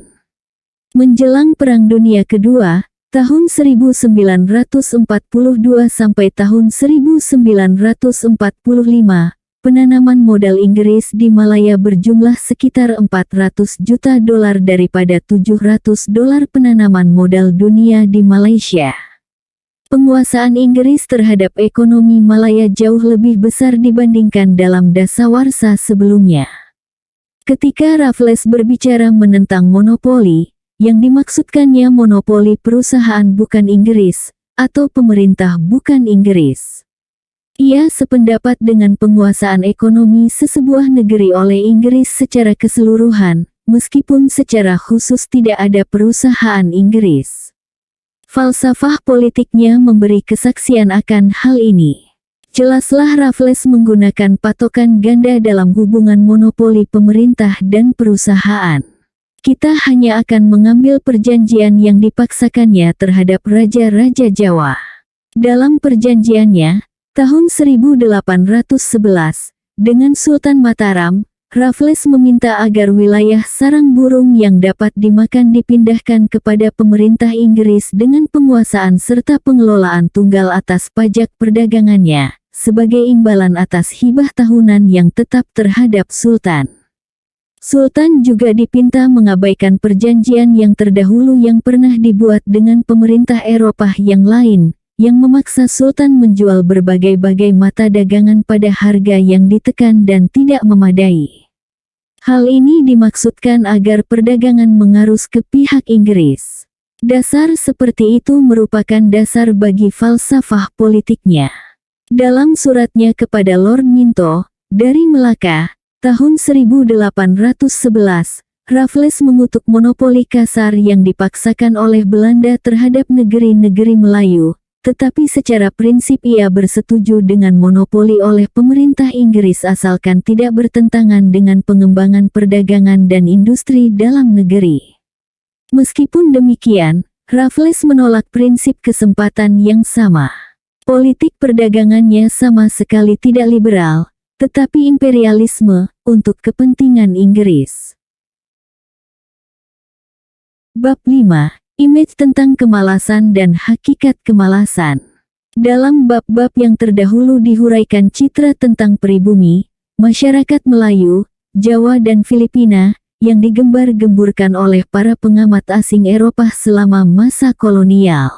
Menjelang Perang Dunia Kedua, tahun 1942 sampai tahun 1945, penanaman modal Inggris di Malaya berjumlah sekitar 400 juta dolar daripada 700 dolar penanaman modal dunia di Malaysia. Penguasaan Inggris terhadap ekonomi Malaya jauh lebih besar dibandingkan dalam dasawarsa sebelumnya. Ketika Raffles berbicara menentang monopoli, yang dimaksudkannya monopoli perusahaan bukan Inggris, atau pemerintah bukan Inggris. Ia sependapat dengan penguasaan ekonomi sesebuah negeri oleh Inggris secara keseluruhan, meskipun secara khusus tidak ada perusahaan Inggris. Falsafah politiknya memberi kesaksian akan hal ini. Jelaslah Raffles menggunakan patokan ganda dalam hubungan monopoli pemerintah dan perusahaan. Kita hanya akan mengambil perjanjian yang dipaksakannya terhadap raja-raja Jawa. Dalam perjanjiannya, tahun 1811, dengan Sultan Mataram, Raffles meminta agar wilayah sarang burung yang dapat dimakan dipindahkan kepada pemerintah Inggris dengan penguasaan serta pengelolaan tunggal atas pajak perdagangannya, sebagai imbalan atas hibah tahunan yang tetap terhadap Sultan. Sultan juga dipinta mengabaikan perjanjian yang terdahulu yang pernah dibuat dengan pemerintah Eropa yang lain, yang memaksa Sultan menjual berbagai-bagai mata dagangan pada harga yang ditekan dan tidak memadai. Hal ini dimaksudkan agar perdagangan mengarus ke pihak Inggris. Dasar seperti itu merupakan dasar bagi falsafah politiknya. Dalam suratnya kepada Lord Minto, dari Melaka, tahun 1811, Raffles mengutuk monopoli kasar yang dipaksakan oleh Belanda terhadap negeri-negeri Melayu, tetapi secara prinsip ia bersetuju dengan monopoli oleh pemerintah Inggris asalkan tidak bertentangan dengan pengembangan perdagangan dan industri dalam negeri. Meskipun demikian, Raffles menolak prinsip kesempatan yang sama. Politik perdagangannya sama sekali tidak liberal, tetapi imperialisme, untuk kepentingan Inggris. Bab 5. Image tentang kemalasan dan hakikat kemalasan. Dalam bab-bab yang terdahulu dihuraikan citra tentang pribumi, masyarakat Melayu, Jawa dan Filipina, yang digembar-gemburkan oleh para pengamat asing Eropa selama masa kolonial.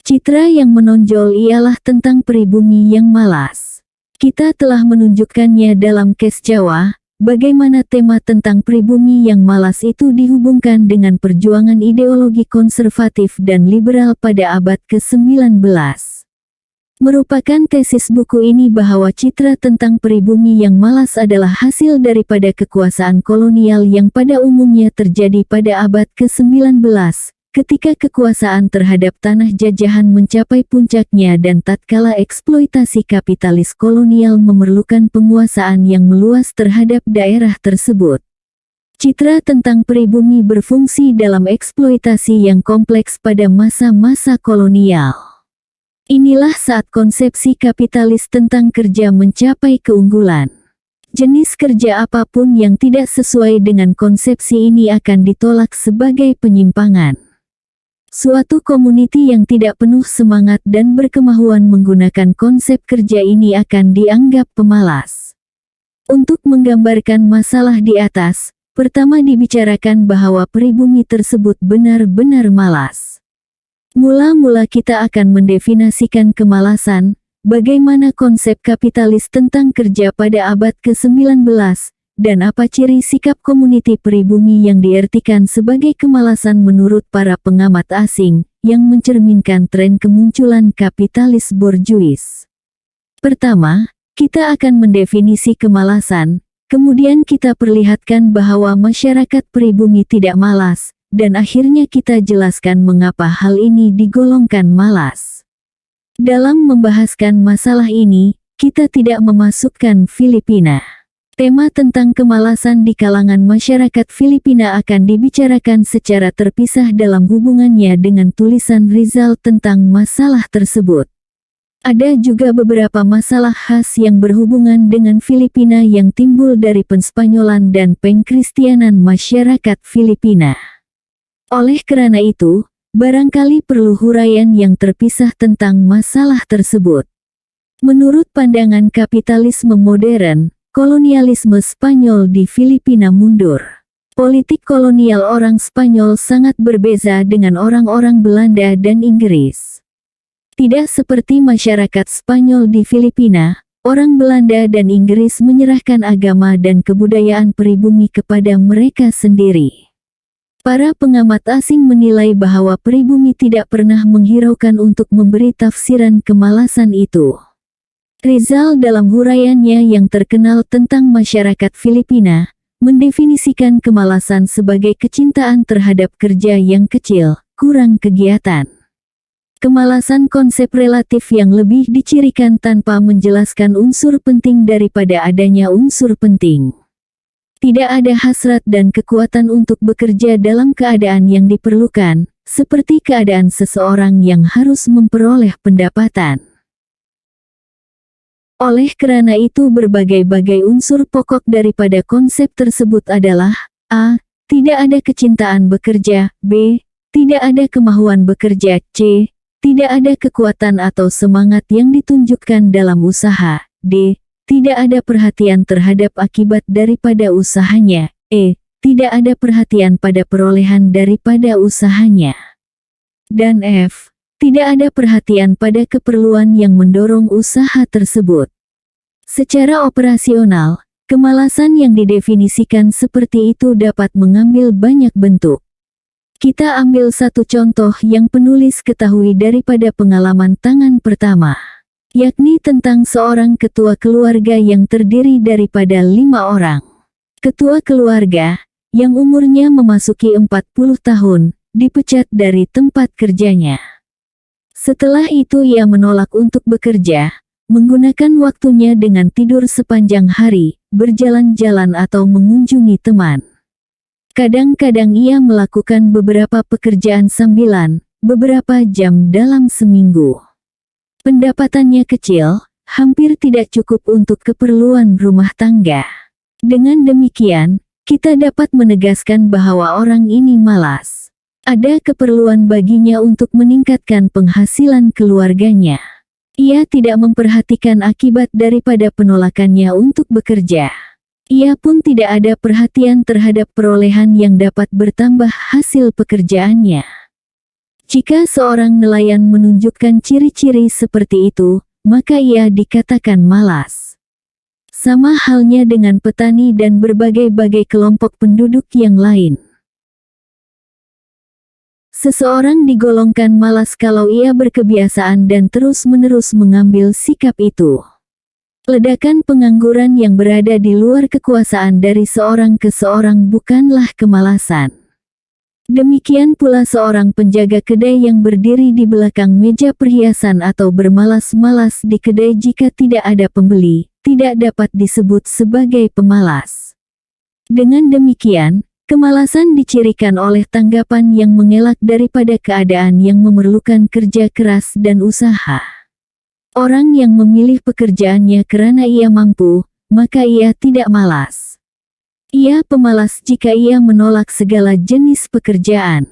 Citra yang menonjol ialah tentang pribumi yang malas. Kita telah menunjukkannya dalam Kes Jawa, bagaimana tema tentang pribumi yang malas itu dihubungkan dengan perjuangan ideologi konservatif dan liberal pada abad ke-19. Merupakan tesis buku ini bahwa citra tentang pribumi yang malas adalah hasil daripada kekuasaan kolonial yang pada umumnya terjadi pada abad ke-19, ketika kekuasaan terhadap tanah jajahan mencapai puncaknya dan tatkala eksploitasi kapitalis kolonial memerlukan penguasaan yang meluas terhadap daerah tersebut. Citra tentang pribumi berfungsi dalam eksploitasi yang kompleks pada masa-masa kolonial. Inilah saat konsepsi kapitalis tentang kerja mencapai keunggulan. Jenis kerja apapun yang tidak sesuai dengan konsepsi ini akan ditolak sebagai penyimpangan. Suatu komuniti yang tidak penuh semangat dan berkemahuan menggunakan konsep kerja ini akan dianggap pemalas. Untuk menggambarkan masalah di atas, pertama dibicarakan bahwa pribumi tersebut benar-benar malas. Mula-mula kita akan mendefinisikan kemalasan, bagaimana konsep kapitalis tentang kerja pada abad ke-19, dan apa ciri sikap komuniti pribumi yang diartikan sebagai kemalasan menurut para pengamat asing, yang mencerminkan tren kemunculan kapitalis borjuis. Pertama, kita akan mendefinisi kemalasan, kemudian kita perlihatkan bahwa masyarakat pribumi tidak malas, dan akhirnya kita jelaskan mengapa hal ini digolongkan malas. Dalam membahaskan masalah ini, kita tidak memasukkan Filipina. Tema tentang kemalasan di kalangan masyarakat Filipina akan dibicarakan secara terpisah dalam hubungannya dengan tulisan Rizal tentang masalah tersebut. Ada juga beberapa masalah khas yang berhubungan dengan Filipina yang timbul dari penspanyolan dan pengkristianan masyarakat Filipina. Oleh karena itu, barangkali perlu huraian yang terpisah tentang masalah tersebut. Menurut pandangan kapitalisme modern, kolonialisme Spanyol di Filipina mundur. Politik kolonial orang Spanyol sangat berbeza dengan orang-orang Belanda dan Inggris. Tidak seperti masyarakat Spanyol di Filipina, orang Belanda dan Inggris menyerahkan agama dan kebudayaan pribumi kepada mereka sendiri. Para pengamat asing menilai bahwa pribumi tidak pernah menghiraukan untuk memberi tafsiran kemalasan itu. Rizal dalam huraiannya yang terkenal tentang masyarakat Filipina, mendefinisikan kemalasan sebagai kecintaan terhadap kerja yang kecil, kurang kegiatan. Kemalasan konsep relatif yang lebih dicirikan tanpa menjelaskan unsur penting daripada adanya unsur penting. Tidak ada hasrat dan kekuatan untuk bekerja dalam keadaan yang diperlukan, seperti keadaan seseorang yang harus memperoleh pendapatan. Oleh karena itu berbagai-bagai unsur pokok daripada konsep tersebut adalah a. Tidak ada kecintaan bekerja, b. Tidak ada kemahuan bekerja, c. Tidak ada kekuatan atau semangat yang ditunjukkan dalam usaha, d. Tidak ada perhatian terhadap akibat daripada usahanya. Tidak ada perhatian pada perolehan daripada usahanya. Dan F. Tidak ada perhatian pada keperluan yang mendorong usaha tersebut. Secara operasional, kemalasan yang didefinisikan seperti itu dapat mengambil banyak bentuk. Kita ambil satu contoh yang penulis ketahui daripada pengalaman tangan pertama, yakni tentang seorang ketua keluarga yang terdiri daripada 5 orang. Ketua keluarga, yang umurnya memasuki 40 tahun, dipecat dari tempat kerjanya. Setelah itu ia menolak untuk bekerja, menggunakan waktunya dengan tidur sepanjang hari, berjalan-jalan atau mengunjungi teman. Kadang-kadang ia melakukan beberapa pekerjaan sambilan, beberapa jam dalam seminggu. Pendapatannya kecil, hampir tidak cukup untuk keperluan rumah tangga. Dengan demikian, kita dapat menegaskan bahwa orang ini malas. Ada keperluan baginya untuk meningkatkan penghasilan keluarganya. Ia tidak memperhatikan akibat daripada penolakannya untuk bekerja. Ia pun tidak ada perhatian terhadap perolehan yang dapat bertambah hasil pekerjaannya. Jika seorang nelayan menunjukkan ciri-ciri seperti itu, maka ia dikatakan malas. Sama halnya dengan petani dan berbagai-bagai kelompok penduduk yang lain. Seseorang digolongkan malas kalau ia berkebiasaan dan terus-menerus mengambil sikap itu. Ledakan pengangguran yang berada di luar kekuasaan dari seorang ke seorang bukanlah kemalasan. Demikian pula seorang penjaga kedai yang berdiri di belakang meja perhiasan atau bermalas-malas di kedai jika tidak ada pembeli, tidak dapat disebut sebagai pemalas. Dengan demikian, kemalasan dicirikan oleh tanggapan yang mengelak daripada keadaan yang memerlukan kerja keras dan usaha. Orang yang memilih pekerjaannya karena ia mampu, maka ia tidak malas. Ia pemalas jika ia menolak segala jenis pekerjaan.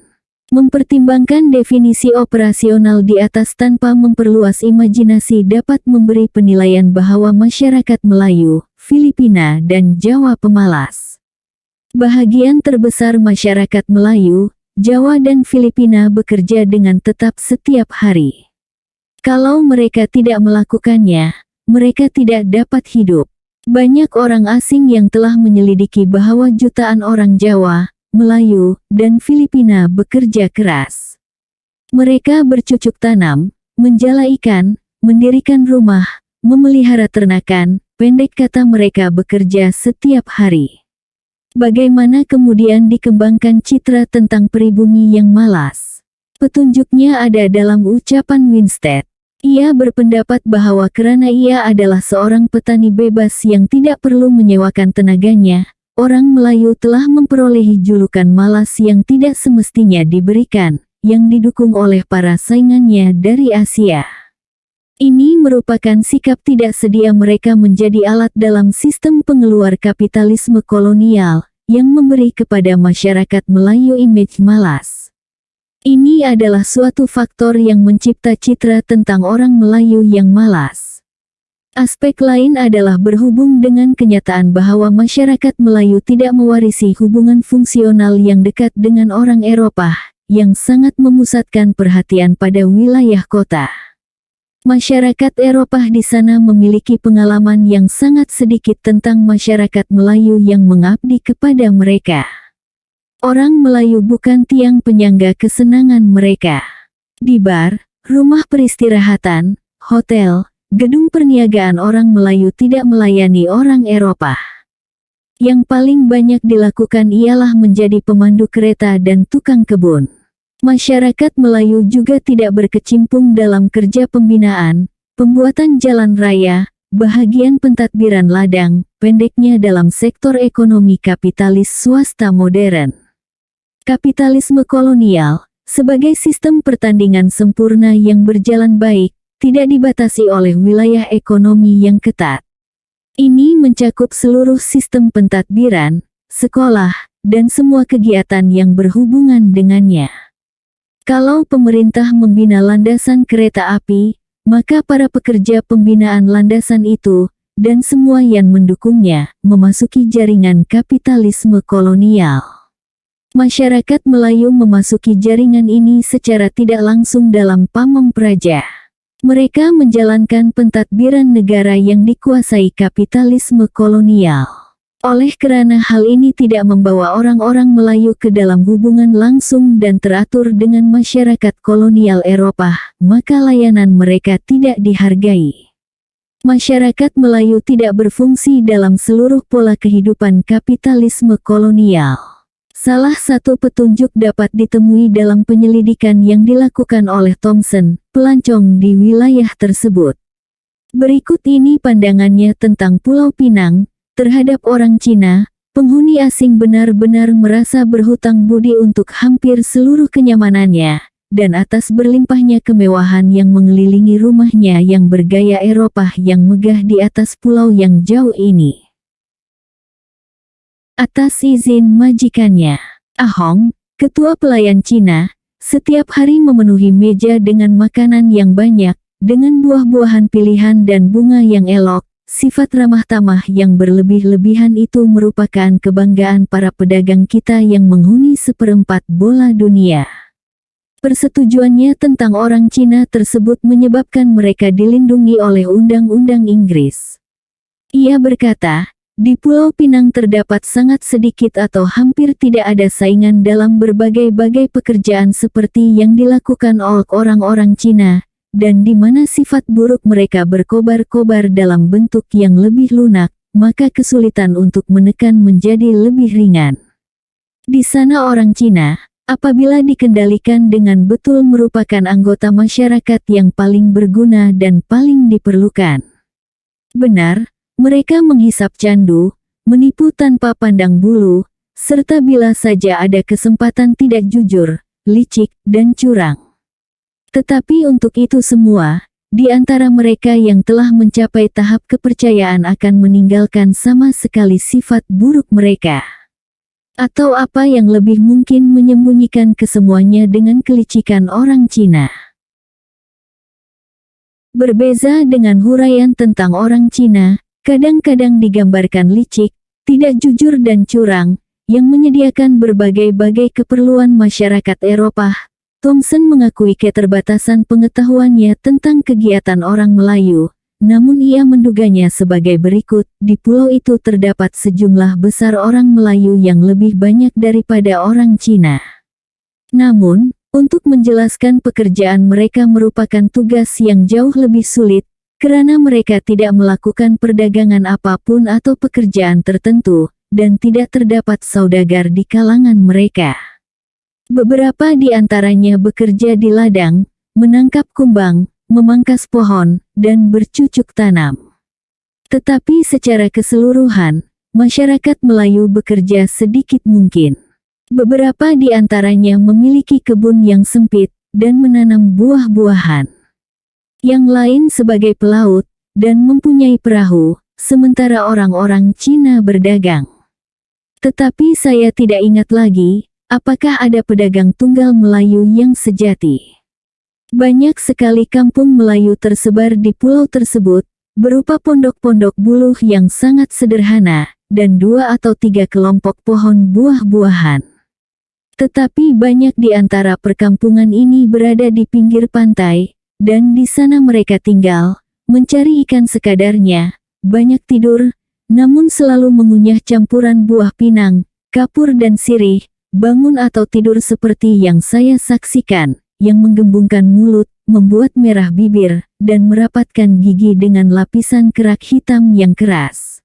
Mempertimbangkan definisi operasional di atas tanpa memperluas imajinasi dapat memberi penilaian bahwa masyarakat Melayu, Filipina, dan Jawa pemalas. Bahagian terbesar masyarakat Melayu, Jawa dan Filipina bekerja dengan tetap setiap hari. Kalau mereka tidak melakukannya, mereka tidak dapat hidup. Banyak orang asing yang telah menyelidiki bahwa jutaan orang Jawa, Melayu, dan Filipina bekerja keras. Mereka bercocok tanam, menjala ikan, mendirikan rumah, memelihara ternakan, pendek kata mereka bekerja setiap hari. Bagaimana kemudian dikembangkan citra tentang pribumi yang malas? Petunjuknya ada dalam ucapan Winstead. Ia berpendapat bahwa karena ia adalah seorang petani bebas yang tidak perlu menyewakan tenaganya, orang Melayu telah memperolehi julukan malas yang tidak semestinya diberikan, yang didukung oleh para saingannya dari Asia. Ini merupakan sikap tidak sedia mereka menjadi alat dalam sistem pengeluar kapitalisme kolonial, yang memberi kepada masyarakat Melayu image malas. Ini adalah suatu faktor yang mencipta citra tentang orang Melayu yang malas. Aspek lain adalah berhubung dengan kenyataan bahwa masyarakat Melayu tidak mewarisi hubungan fungsional yang dekat dengan orang Eropa, yang sangat memusatkan perhatian pada wilayah kota. Masyarakat Eropa di sana memiliki pengalaman yang sangat sedikit tentang masyarakat Melayu yang mengabdi kepada mereka. Orang Melayu bukan tiang penyangga kesenangan mereka. Di bar, rumah peristirahatan, hotel, gedung perniagaan orang Melayu tidak melayani orang Eropa. Yang paling banyak dilakukan ialah menjadi pemandu kereta dan tukang kebun. Masyarakat Melayu juga tidak berkecimpung dalam kerja pembinaan, pembuatan jalan raya, bahagian pentadbiran ladang, pendeknya dalam sektor ekonomi kapitalis swasta modern. Kapitalisme kolonial, sebagai sistem pertandingan sempurna yang berjalan baik, tidak dibatasi oleh wilayah ekonomi yang ketat. Ini mencakup seluruh sistem pentadbiran, sekolah, dan semua kegiatan yang berhubungan dengannya. Kalau pemerintah membina landasan kereta api, maka para pekerja pembinaan landasan itu, dan semua yang mendukungnya, memasuki jaringan kapitalisme kolonial. Masyarakat Melayu memasuki jaringan ini secara tidak langsung dalam pamong praja. Mereka menjalankan pentadbiran negara yang dikuasai kapitalisme kolonial. Oleh karena hal ini tidak membawa orang-orang Melayu ke dalam hubungan langsung dan teratur dengan masyarakat kolonial Eropa, maka layanan mereka tidak dihargai. Masyarakat Melayu tidak berfungsi dalam seluruh pola kehidupan kapitalisme kolonial. Salah satu petunjuk dapat ditemui dalam penyelidikan yang dilakukan oleh Thomson, pelancong di wilayah tersebut. Berikut ini pandangannya tentang Pulau Pinang. Terhadap orang Cina, penghuni asing benar-benar merasa berhutang budi untuk hampir seluruh kenyamanannya, dan atas berlimpahnya kemewahan yang mengelilingi rumahnya yang bergaya Eropa yang megah di atas pulau yang jauh ini. Atas izin majikannya, Ahong, Ketua pelayan Cina, setiap hari memenuhi meja dengan makanan yang banyak, dengan buah-buahan pilihan dan bunga yang elok. Sifat ramah tamah yang berlebih-lebihan itu merupakan kebanggaan para pedagang kita yang menghuni seperempat bola dunia. Persetujuannya tentang orang Cina tersebut menyebabkan mereka dilindungi oleh undang-undang Inggris. Ia berkata, di Pulau Pinang terdapat sangat sedikit atau hampir tidak ada saingan dalam berbagai-bagai pekerjaan seperti yang dilakukan oleh orang-orang Cina, dan di mana sifat buruk mereka berkobar-kobar dalam bentuk yang lebih lunak, maka kesulitan untuk menekan menjadi lebih ringan. Di sana orang Cina, apabila dikendalikan dengan betul merupakan anggota masyarakat yang paling berguna dan paling diperlukan. Benar, mereka menghisap candu, menipu tanpa pandang bulu, serta bila saja ada kesempatan tidak jujur, licik, dan curang. Tetapi untuk itu semua, di antara mereka yang telah mencapai tahap kepercayaan akan meninggalkan sama sekali sifat buruk mereka. Atau apa yang lebih mungkin menyembunyikan kesemuanya dengan kelicikan orang Cina. Berbeza dengan huraian tentang orang Cina, kadang-kadang digambarkan licik, tidak jujur dan curang, yang menyediakan berbagai-bagai keperluan masyarakat Eropa. Thomson mengakui keterbatasan pengetahuannya tentang kegiatan orang Melayu, namun ia menduganya sebagai berikut, di pulau itu terdapat sejumlah besar orang Melayu yang lebih banyak daripada orang Cina. Namun, untuk menjelaskan pekerjaan mereka merupakan tugas yang jauh lebih sulit, karena mereka tidak melakukan perdagangan apapun atau pekerjaan tertentu, dan tidak terdapat saudagar di kalangan mereka. Beberapa di antaranya bekerja di ladang, menangkap kumbang, memangkas pohon, dan bercucuk tanam. Tetapi secara keseluruhan, masyarakat Melayu bekerja sedikit mungkin. Beberapa di antaranya memiliki kebun yang sempit, dan menanam buah-buahan. Yang lain sebagai pelaut, dan mempunyai perahu, sementara orang-orang Cina berdagang. Tetapi saya tidak ingat lagi, apakah ada pedagang tunggal Melayu yang sejati? Banyak sekali kampung Melayu tersebar di pulau tersebut, berupa pondok-pondok buluh yang sangat sederhana, dan 2 atau 3 kelompok pohon buah-buahan. Tetapi banyak di antara perkampungan ini berada di pinggir pantai, dan di sana mereka tinggal, mencari ikan sekadarnya, banyak tidur, namun selalu mengunyah campuran buah pinang, kapur dan sirih, bangun atau tidur seperti yang saya saksikan, yang menggembungkan mulut, membuat merah bibir, dan merapatkan gigi dengan lapisan kerak hitam yang keras.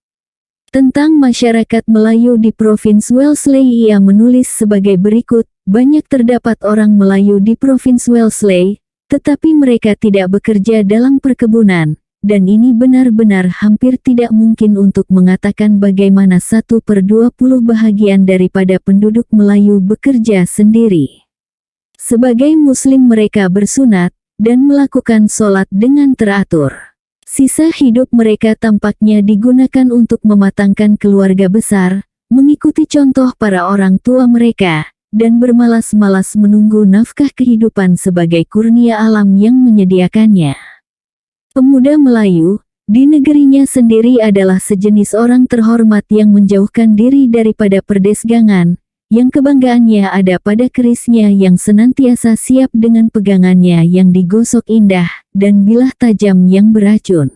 Tentang masyarakat Melayu di Provinsi Wellesley ia menulis sebagai berikut, banyak terdapat orang Melayu di Provinsi Wellesley, tetapi mereka tidak bekerja dalam perkebunan, dan ini benar-benar hampir tidak mungkin untuk mengatakan bagaimana 1/20 bahagian daripada penduduk Melayu bekerja sendiri. Sebagai Muslim mereka bersunat, dan melakukan sholat dengan teratur. Sisa hidup mereka tampaknya digunakan untuk mematangkan keluarga besar, mengikuti contoh para orang tua mereka, dan bermalas-malas menunggu nafkah kehidupan sebagai kurnia alam yang menyediakannya. Pemuda Melayu, di negerinya sendiri adalah sejenis orang terhormat yang menjauhkan diri daripada perdesgangan, yang kebanggaannya ada pada kerisnya yang senantiasa siap dengan pegangannya yang digosok indah, dan bilah tajam yang beracun.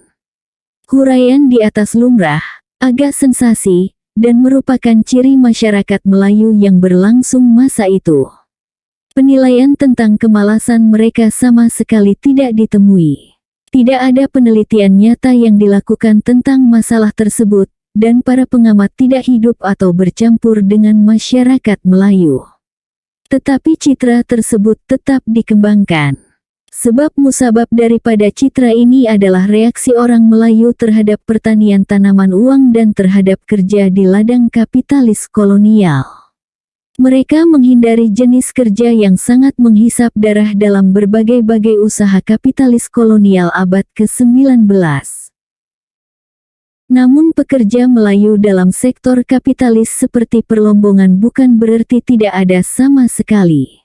Huraian di atas lumrah, agak sensasi, dan merupakan ciri masyarakat Melayu yang berlangsung masa itu. Penilaian tentang kemalasan mereka sama sekali tidak ditemui. Tidak ada penelitian nyata yang dilakukan tentang masalah tersebut, dan para pengamat tidak hidup atau bercampur dengan masyarakat Melayu. Tetapi citra tersebut tetap dikembangkan. Sebab musabab daripada citra ini adalah reaksi orang Melayu terhadap pertanian tanaman uang dan terhadap kerja di ladang kapitalis kolonial. Mereka menghindari jenis kerja yang sangat menghisap darah dalam berbagai-bagai usaha kapitalis kolonial abad ke-19. Namun pekerja Melayu dalam sektor kapitalis seperti perlombongan bukan berarti tidak ada sama sekali.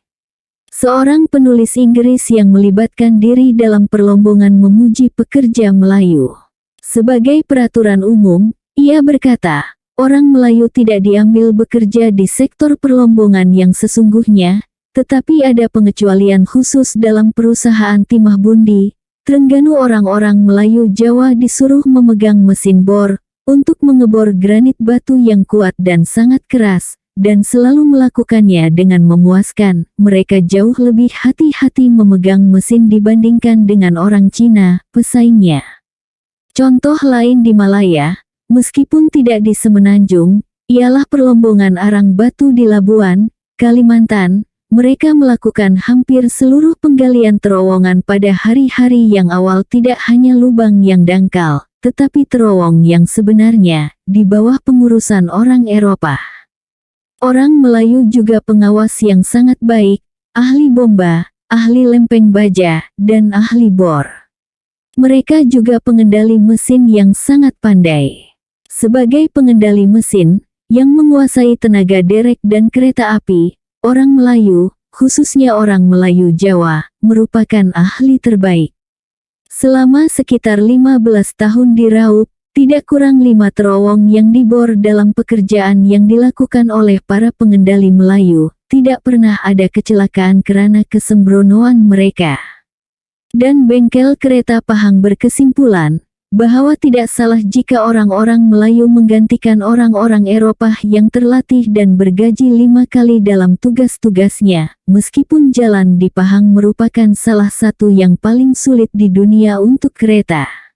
Seorang penulis Inggris yang melibatkan diri dalam perlombongan memuji pekerja Melayu. Sebagai peraturan umum, ia berkata, orang Melayu tidak diambil bekerja di sektor perlombongan yang sesungguhnya, tetapi ada pengecualian khusus dalam perusahaan timah bundi. Terengganu orang-orang Melayu Jawa disuruh memegang mesin bor, untuk mengebor granit batu yang kuat dan sangat keras, dan selalu melakukannya dengan memuaskan. Mereka jauh lebih hati-hati memegang mesin dibandingkan dengan orang Cina, pesaingnya. Contoh lain di Malaya, meskipun tidak di Semenanjung, ialah perlombongan arang batu di Labuan, Kalimantan. Mereka melakukan hampir seluruh penggalian terowongan pada hari-hari yang awal tidak hanya lubang yang dangkal, tetapi terowong yang sebenarnya, di bawah pengurusan orang Eropa. Orang Melayu juga pengawas yang sangat baik, ahli bomba, ahli lempeng baja, dan ahli bor. Mereka juga pengendali mesin yang sangat pandai. Sebagai pengendali mesin, yang menguasai tenaga derek dan kereta api, orang Melayu, khususnya orang Melayu Jawa, merupakan ahli terbaik. Selama sekitar 15 tahun di Raup, tidak kurang 5 terowong yang dibor dalam pekerjaan yang dilakukan oleh para pengendali Melayu. Tidak pernah ada kecelakaan karena kesembronoan mereka. Dan bengkel kereta Pahang berkesimpulan bahwa tidak salah jika orang-orang Melayu menggantikan orang-orang Eropa yang terlatih dan bergaji 5 kali dalam tugas-tugasnya, meskipun jalan di Pahang merupakan salah satu yang paling sulit di dunia untuk kereta.